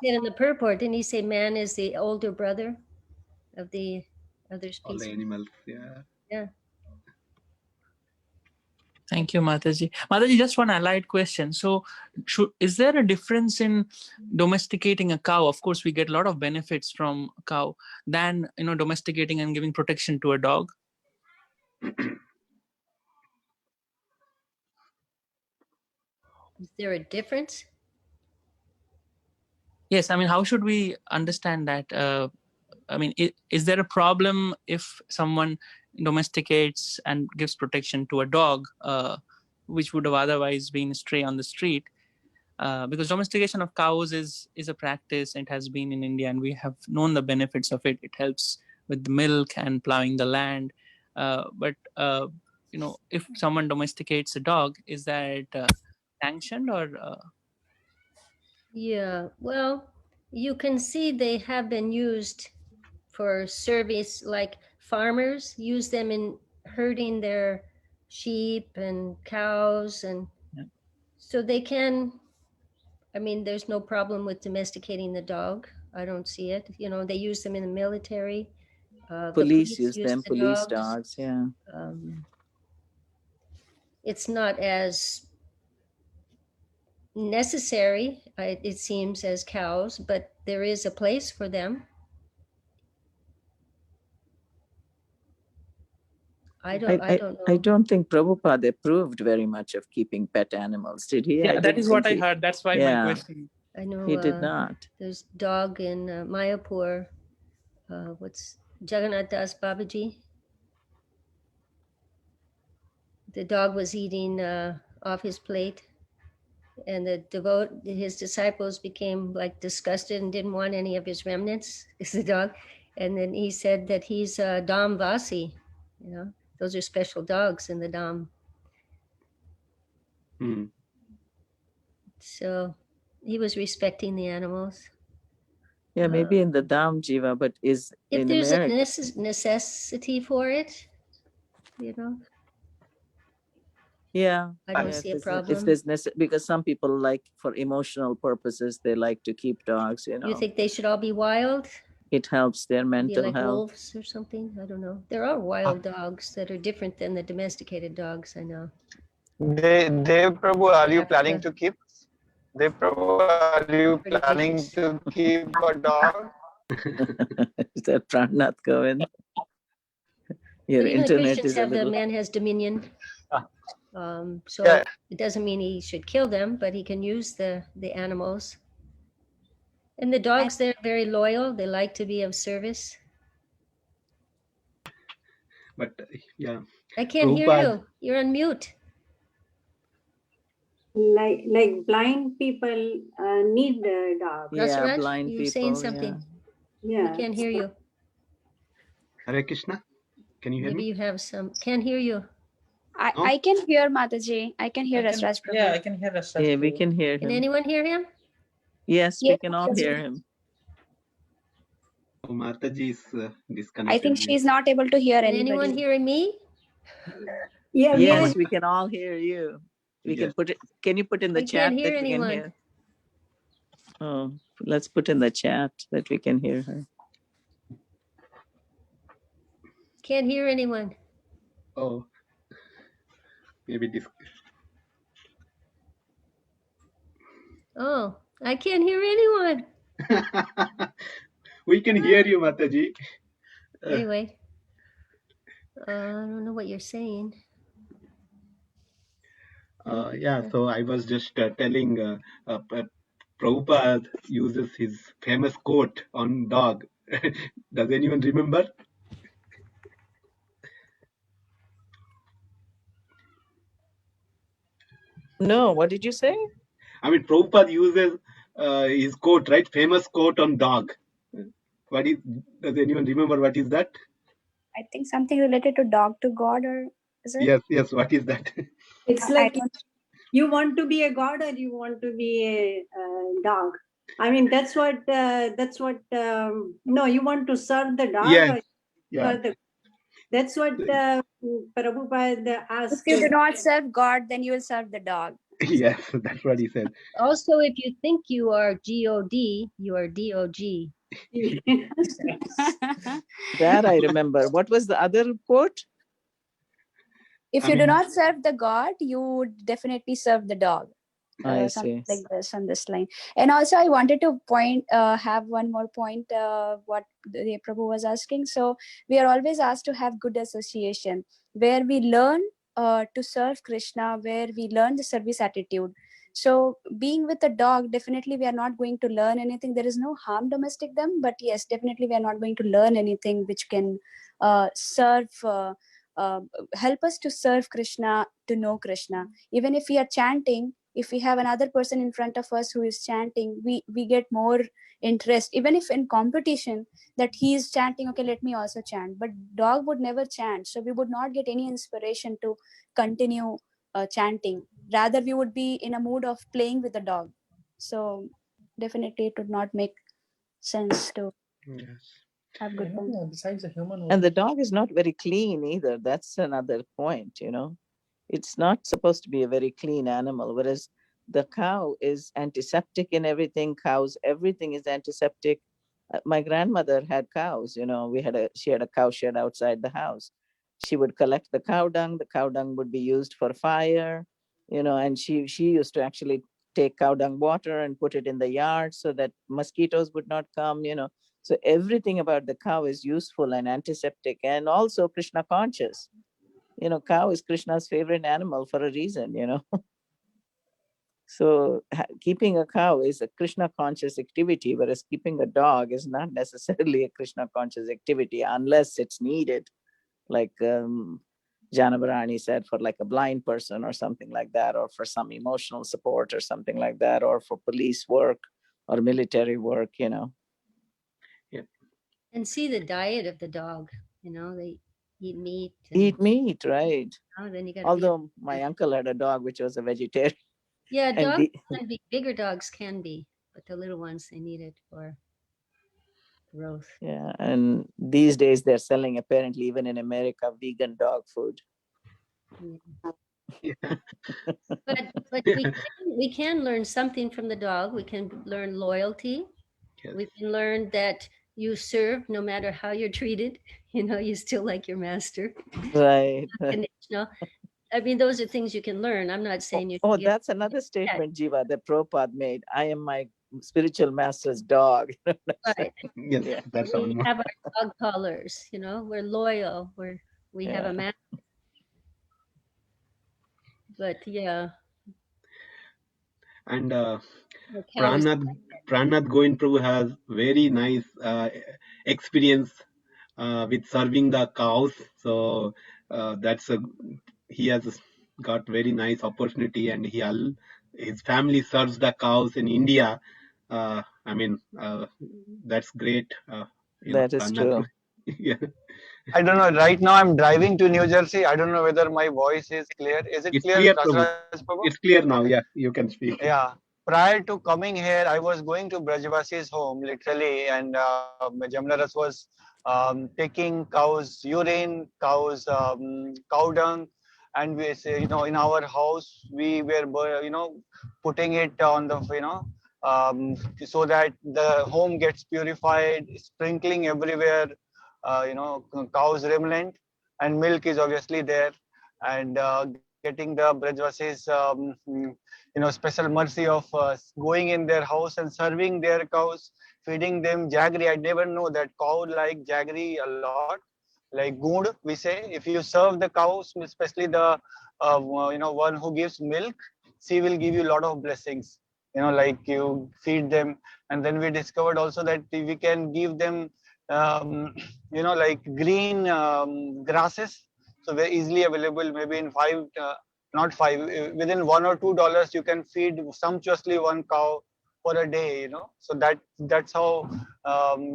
in the purport, didn't he say man is the older brother of the other species? All the animals, yeah. Yeah. Thank you, Mataji. Mataji, just one allied question. So is there a difference in domesticating a cow? Of course, we get a lot of benefits from a cow than, domesticating and giving protection to a dog. Is there a difference? Yes. How should we understand that? Is there a problem if someone domesticates and gives protection to a dog, which would have otherwise been stray on the street? Because domestication of cows is a practice. It has been in India, and we have known the benefits of it. It helps with the milk and plowing the land. But if someone domesticates a dog, is that sanctioned or? Yeah. Well, you can see they have been used for service, like farmers use them in herding their sheep and cows, and so they can. There's no problem with domesticating the dog. I don't see it. They use them in the military. The police use them, the police dogs, yeah. It's not as necessary, it seems, as cows, but there is a place for them. I don't know. I don't think Prabhupada approved very much of keeping pet animals, did he? Yeah, that is what I heard. That's why my question. I know he did not. There's dog in Mayapur. What's Jagannath Das Babaji? The dog was eating off his plate, and his disciples became like disgusted and didn't want any of his remnants. It's the dog, and then he said that he's Dhamvasi, Those are special dogs in the Dham. So he was respecting the animals. Yeah, maybe in the Dham, Jiva, but is If in there's America. a necessity for it, you know, Yeah, I don't yeah, see a if problem. there's because some people like for emotional purposes they like to keep dogs. You think they should all be wild? It helps their Be mental like health. wolves or something? I don't know. There are wild dogs that are different than the domesticated dogs, I know. Dev Prabhu, are you have planning to- to keep? Dev Prabhu, are you Pretty planning dangerous. to keep a dog? Is that Pranath Govind? Your But even the internet Christians is a have the little. man has dominion. Ah. So Yeah. it doesn't mean he should kill them, but he can use the animals. And the dogs, they're very loyal. They like to be of service. But yeah, I can't hear you. You're on mute. Like blind people need a dog. Yeah, Rasaraj, blind you were people. saying something. Yeah. We can't hear you. Hare Krishna, can you hear Maybe me? you have some. Can't hear you. I can hear Mataji. I can hear Rasraj Prabhu. Yeah, I can hear Rasraj. Yeah, we can hear Can him. anyone hear him? Yes, we Yes, can all Mataji. hear him. Oh, Mataji is disconnected. I think she's not able to hear Can anybody. anyone hearing me? Yeah. Yes, we can all hear you. We can Yes. put it. Can you put in the We chat can't hear that we can anyone. hear? Oh, let's put in the chat that we can hear her. Can't hear anyone. Oh, maybe this. Oh, I can't hear anyone. We can hear you, Mataji. Anyway, I don't know what you're saying. Yeah, so I was just telling Prabhupada uses his famous quote on dog. Does anyone remember? No, what did you say? I mean, Prabhupada uses his quote, right? Famous quote on dog. Does anyone remember what is that? I think something related to dog to God, or is it? Yes, what is that? It's like you want to be a god or you want to be a dog. I mean, that's what, no, you want to serve the dog. Yes, Or yeah. that's what Prabhupada asked. If you do not serve God, then you will serve the dog. Yes, that's what he said. Also, if you think you are God, you are DOG. That I remember. What was the other quote? If I you do mean- not serve the God, you would definitely serve the dog. I Something see. like this on this line. And also I wanted to have one more point, what the Prabhu was asking. So we are always asked to have good association, where we learn to serve Krishna, where we learn the service attitude. So being with a dog, definitely we are not going to learn anything. There is no harm domestic them, but yes, definitely we are not going to learn anything which can help us to serve Krishna, to know Krishna. Even if we are chanting, if we have another person in front of us who is chanting, we get more interest. Even if in competition that he is chanting, okay, let me also chant, but dog would never chant, so we would not get any inspiration to continue chanting. Rather we would be in a mood of playing with the dog. So definitely it would not make sense to have good fun. Besides the human, And the dog is not very clean either. That's another point, It's not supposed to be a very clean animal, whereas the cow is antiseptic in everything. Cows, everything is antiseptic. My grandmother had cows, she had a cow shed outside the house. She would collect the cow dung. The cow dung would be used for fire, and she used to actually take cow dung water and put it in the yard so that mosquitoes would not come, So everything about the cow is useful and antiseptic, and also Krishna conscious. Cow is Krishna's favorite animal for a reason, So keeping a cow is a Krishna conscious activity, whereas keeping a dog is not necessarily a Krishna conscious activity unless it's needed, like Janavarani said, for like a blind person or something like that, or for some emotional support or something like that, or for police work or military work, And see the diet of the dog. They eat meat. And, Eat meat, right? then you got to Although my uncle had a dog which was a vegetarian. Yeah, and dogs can be, bigger dogs can be, but the little ones, they need it for growth. Yeah, and these days they're selling apparently even in America vegan dog food. Yeah. But we can learn something from the dog. We can learn loyalty. Yes. We can learn that you serve no matter how you're treated. You still like your master. Right. Unconditional. I mean, those are things you can learn. I'm not saying you. Oh, can get that's another statement, Jiva, that Prabhupada made. I am my spiritual master's dog. Right. Yes, Yeah. that's We almost. have our dog collars. We're loyal. We have a master. But yeah. And The cows. Pranath Govind Prabhu has very nice experience with serving the cows. So he has got very nice opportunity, and his family serves the cows in India. That's great. That is Pranath. true. Yeah. I don't know. Right now, I'm driving to New Jersey. I don't know whether my voice is clear. Is it It's clear, clear, Prabhu. Raj Prabhu? It's clear now. Okay. Yeah, you can speak. Yeah. Prior to coming here, I was going to Brajvasi's home literally, and Jamnaras was taking cows' urine, cows' cow dung, and we say, in our house we were, putting it on the, so that the home gets purified, sprinkling everywhere, cow's remnant, and milk is obviously there, and getting the Brajvasis, special mercy of going in their house and serving their cows, feeding them jaggery. I never know that cow like jaggery a lot, like goond we say. If you serve the cows, especially the one who gives milk, she will give you a lot of blessings. Like you feed them, and then we discovered also that we can give them, like green grasses, so very easily available. Maybe in not five, within $1 or $2, you can feed sumptuously one cow for a day. So that's how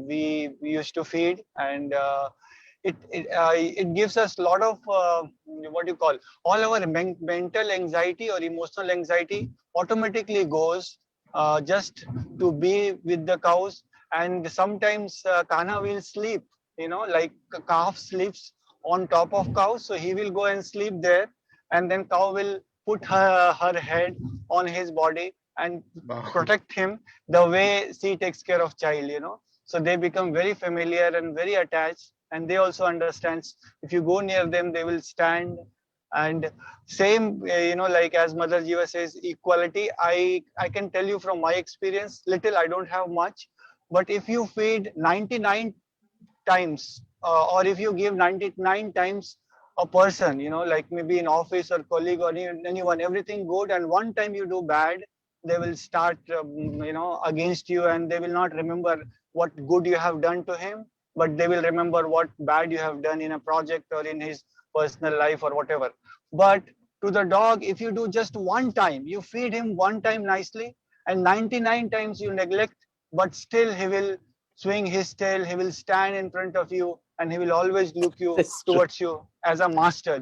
we used to feed, and it gives us a lot of what you call, all our mental anxiety or emotional anxiety automatically goes just to be with the cows. And sometimes Kana will sleep, like a calf sleeps on top of cow, so he will go and sleep there, and then cow will put her head on his body and Wow. protect him the way she takes care of child. So they become very familiar and very attached, and they also understand if you go near them, they will stand. And same, like as Mother Jiva says, equality. I can tell you from my experience, little, I don't have much, but if you feed 99 times, or if you give 99 times a person, like maybe in office or colleague or anyone, everything good, and one time you do bad, they will start against you, and they will not remember what good you have done to him, but they will remember what bad you have done in a project or in his personal life or whatever. But to the dog, if you do just one time, you feed him one time nicely, and 99 times you neglect, but still he will swing his tail, he will stand in front of you, and he will always look you towards you as a master.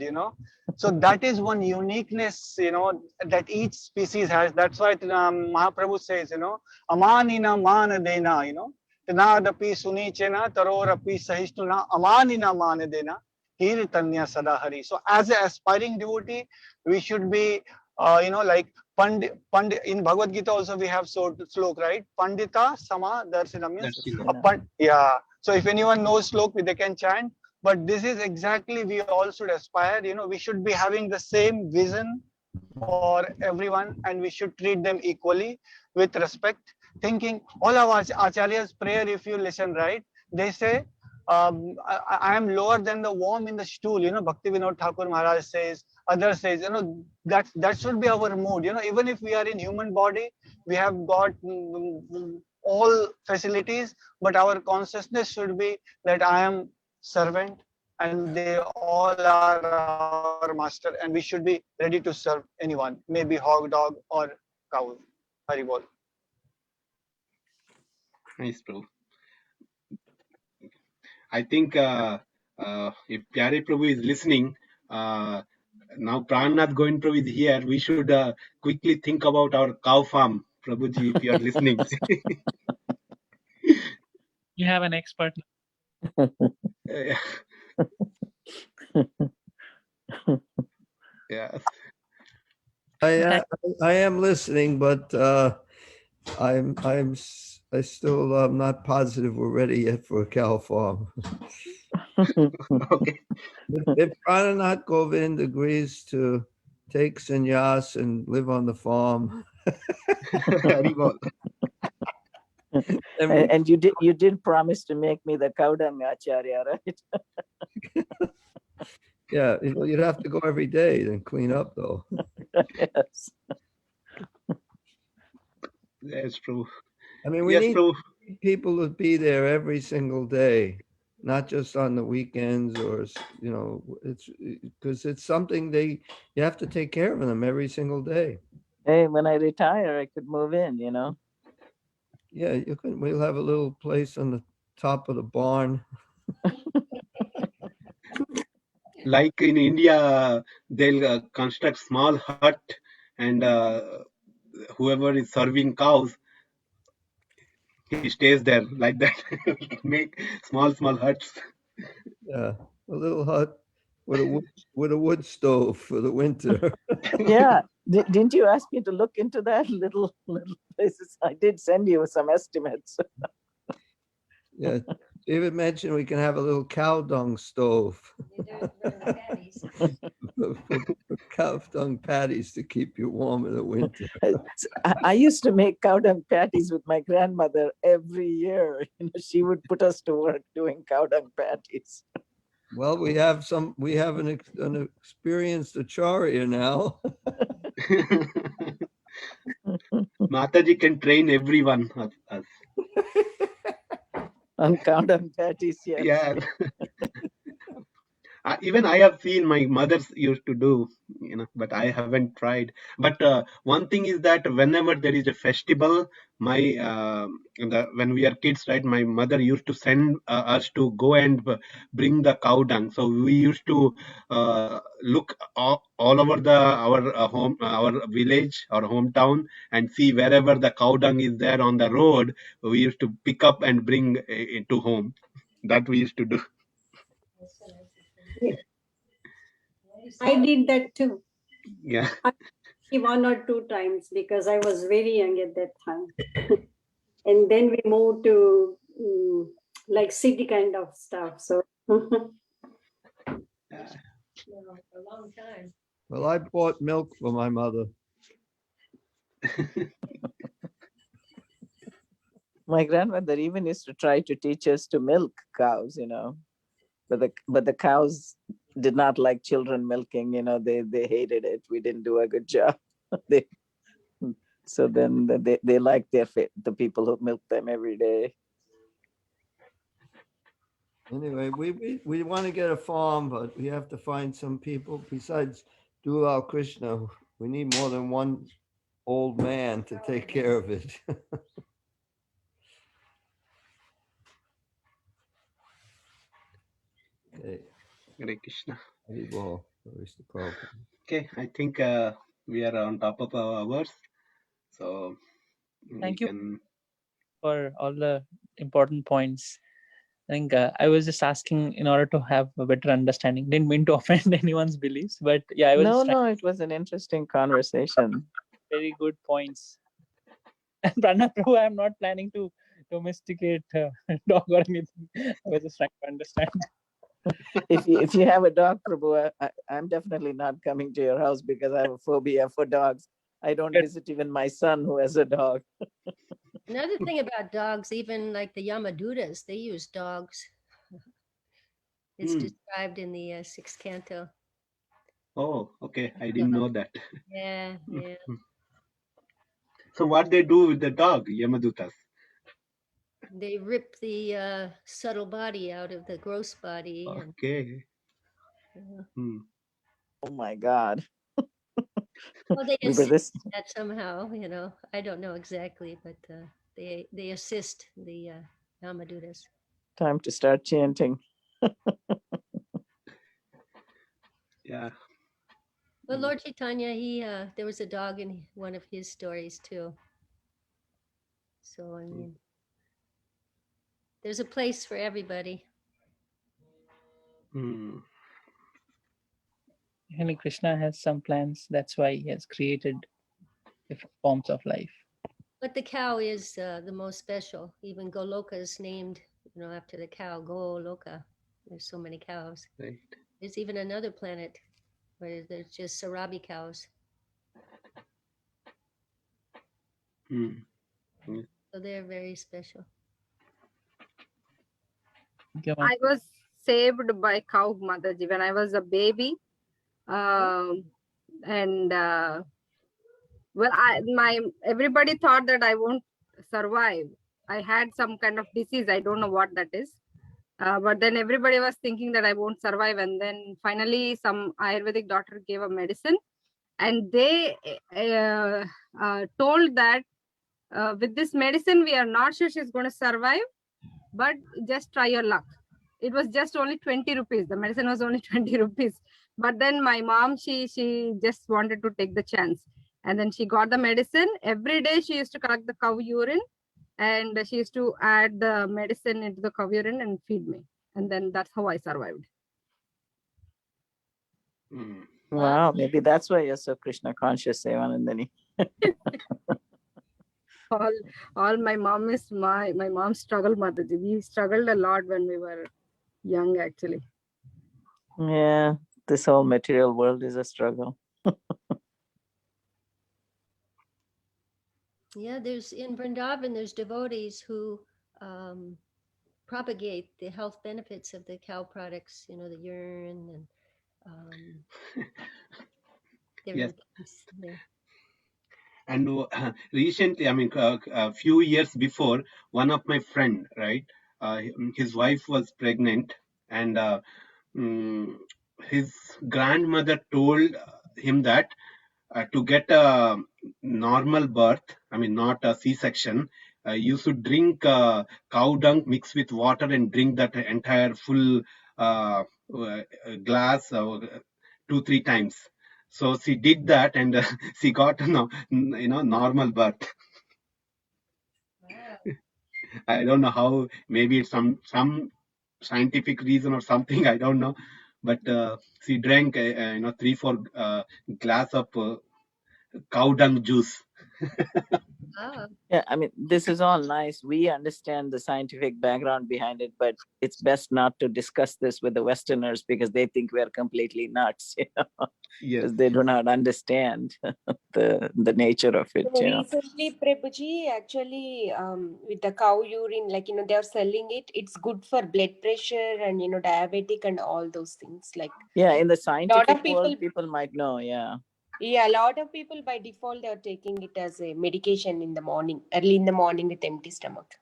So that is one uniqueness, that each species has. That's why Mahaprabhu says, amanina mana dena, tanadapi sunichena tarorapi sahishtuna amanina mana dena kirtanya sadahari. So as an aspiring devotee, we should be, like Pandit, in Bhagavad Gita also we have slok, right? Pandita sama darshana means yeah. So if anyone knows slok, they can chant. But this is exactly we all should aspire. We should be having the same vision for everyone, and we should treat them equally with respect. Thinking all our acharyas' prayer, if you listen right, they say, I am lower than the worm in the stool. Bhakti Vinod Thakur Maharaj says, others says, that should be our mood. Even if we are in human body, we have got all facilities, but our consciousness should be that I am servant and they all are our master, and we should be ready to serve anyone, maybe hog, dog, or cow. Hari bol. Nice, bro. I think if Pyare Prabhu is listening, now Pranath Govind Prabhu is here. We should quickly think about our cow farm, Prabhuji, if you are listening. You have an expert. Yes. I am listening, but I still am not positive we're ready yet for a cow farm. Okay. If Prananath Govind agrees to take sannyas and live on the farm, Haribol. And you did promise to make me the Kaudang Acharya, right? yeah, you'd have to go every day and clean up though. Yes. That's true. I mean, we Yes, need Prabhu. people to be there every single day, not just on the weekends or, it's because it's something you have to take care of them every single day. Hey, when I retire, I could move in, Yeah, we'll have a little place on the top of the barn. Like in India, they'll construct small hut, and whoever is serving cows, he stays there like that. Make small huts. Yeah, a little hut with a wood stove for the winter. Yeah. Didn't you ask me to look into that little places? I did send you some estimates. Yeah, David mentioned we can have a little cow dung stove. for cow dung patties to keep you warm in the winter. I used to make cow dung patties with my grandmother every year. She would put us to work doing cow dung patties. Well, we have an experienced acharya now. Mataji can train everyone of us. On cow dung patties, yes. Yeah. Even I have seen my mother's used to do, but I haven't tried. But one thing is that whenever there is a festival, when we are kids, right, my mother used to send us to go and bring the cow dung. So we used to look all over our home, our village, our hometown, and see wherever the cow dung is there on the road. We used to pick up and bring it to home. That we used to do. I did that too. Yeah. One or two times because I was very young at that time. And then we moved to like city kind of stuff. So for a long time. Well, I bought milk for my mother. My grandmother even used to try to teach us to milk cows, but the cows did not like children milking. They hated it. We didn't do a good job. So then they liked the people who milked them every day. Anyway, we want to get a farm, but we have to find some people besides Dulal Krishna. We need more than one old man to take care of it. Okay. Hare Krishna. Haribol. Where's the problem? Okay, I think we are on top of our hours. So Thank you for all the important points. I think I was just asking in order to have a better understanding. Didn't mean to offend anyone's beliefs, but yeah, I was No, it was an interesting conversation. Very good points. And Pranath Prabhu, I'm not planning to domesticate a dog or anything. I was just trying to understand. If you have a dog, Prabhu, I'm definitely not coming to your house because I have a phobia for dogs. I don't visit even my son who has a dog. Another thing about dogs, even like the Yamadutas, they use dogs. It's described in the sixth canto. Oh, okay. I didn't know that. Yeah. So what they do with the dog, Yamadutas? They rip the subtle body out of the gross body. Okay. Oh my God. Well, they assist that somehow, I don't know exactly, but they assist the Yamadutas. Time to start chanting. Yeah. But Lord Chaitanya, he there was a dog in one of his stories too. So I mean, there's a place for everybody. Mm. And Krishna has some plans. That's why he has created different forms of life. But the cow is the most special. Even Goloka is named, after the cow, Goloka. There's so many cows. Right. There's even another planet where there's just Sarabi cows. Mm. So they're very special. I was saved by cow, Mataji, when I was a baby. And everybody thought that I won't survive. I had some kind of disease. I don't know what that is. But then everybody was thinking that I won't survive. And then finally some Ayurvedic doctor gave a medicine. And they told that with this medicine, we are not sure she's going to survive, but just try your luck. It was just only 20 rupees. The medicine was only 20 rupees. But then my mom, she just wanted to take the chance. And then she got the medicine. Every day she used to collect the cow urine and she used to add the medicine into the cow urine and feed me. And then that's how I survived. Mm. Wow, maybe that's why you're so Krishna conscious, Sevanandani. all my mom is my mom struggled, Mataji. We struggled a lot when we were young, actually. Yeah, this whole material world is a struggle. Yeah, there's in Vrindavan, there's devotees who propagate the health benefits of the cow products, the urine and Yes. things there. And recently, I mean, a few years before, one of my friend, right, his wife was pregnant, and his grandmother told him that to get a normal birth, I mean, not a C-section, you should drink cow dung mixed with water and drink that entire full glass 2-3 times. So she did that, and she got normal birth. Wow. I don't know how. Maybe it's some scientific reason or something. I don't know, but she drank 3-4 glass of cow dung juice. Yeah, I mean, this is all nice. We understand the scientific background behind it, but it's best not to discuss this with the Westerners because they think we're completely nuts, Yes. because they do not understand the nature of it. So recently, Prabhuji, actually, with the cow urine, they are selling it. It's good for blood pressure and, diabetic and all those things. Yeah, in the scientific people, world, people might know, yeah. Yeah, a lot of people by default, they are taking it as a medication in the morning, early in the morning with empty stomach.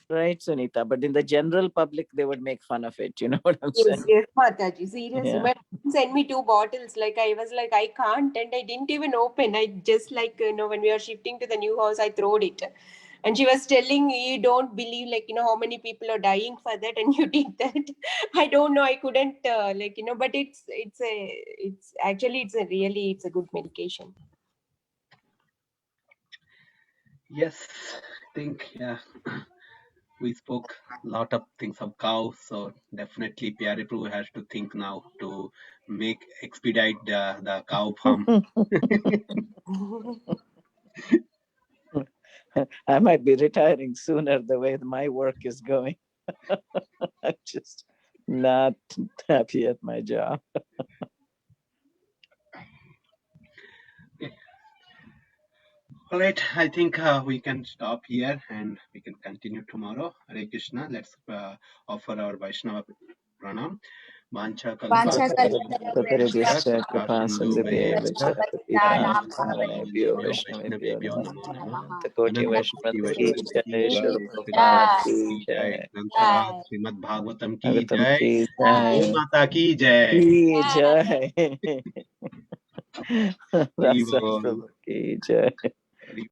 Right, Sunita. But in the general public, they would make fun of it. You know what I'm saying? Yes, Mataji. Seriously. Yeah. My mom sent me 2 bottles. I was like, I can't. And I didn't even open. I just when we are shifting to the new house, I throwed it. And she was telling me, you don't believe, how many people are dying for that. And you did that. I don't know. I couldn't, but it's a good medication. Yes, I think, yeah, we spoke a lot of things of cows, so definitely Pyare Prabhu has to think now to expedite the cow farm. I might be retiring sooner the way my work is going. I'm just not happy at my job. All right, I think we can stop here and we can continue tomorrow. Hare Krishna. Let's offer our Vaishnava pranam. Vancha Vancha Patarabhyascha kripa sindhubhyeva patitanam kalpataru pavanebhyo vaishnavebhyo namo namo antakoti Anantapati vaishnavadam ki Vaishnava jai ki Shri jai, Prabhupada Prabhupada ki ki jai, jai Grantharaj Srimad Bhagavatam ki Bhagavatam jai, ki Gau jai Mata ki jai. ki jai Hare Rasa Bol. Prabhu ki jai.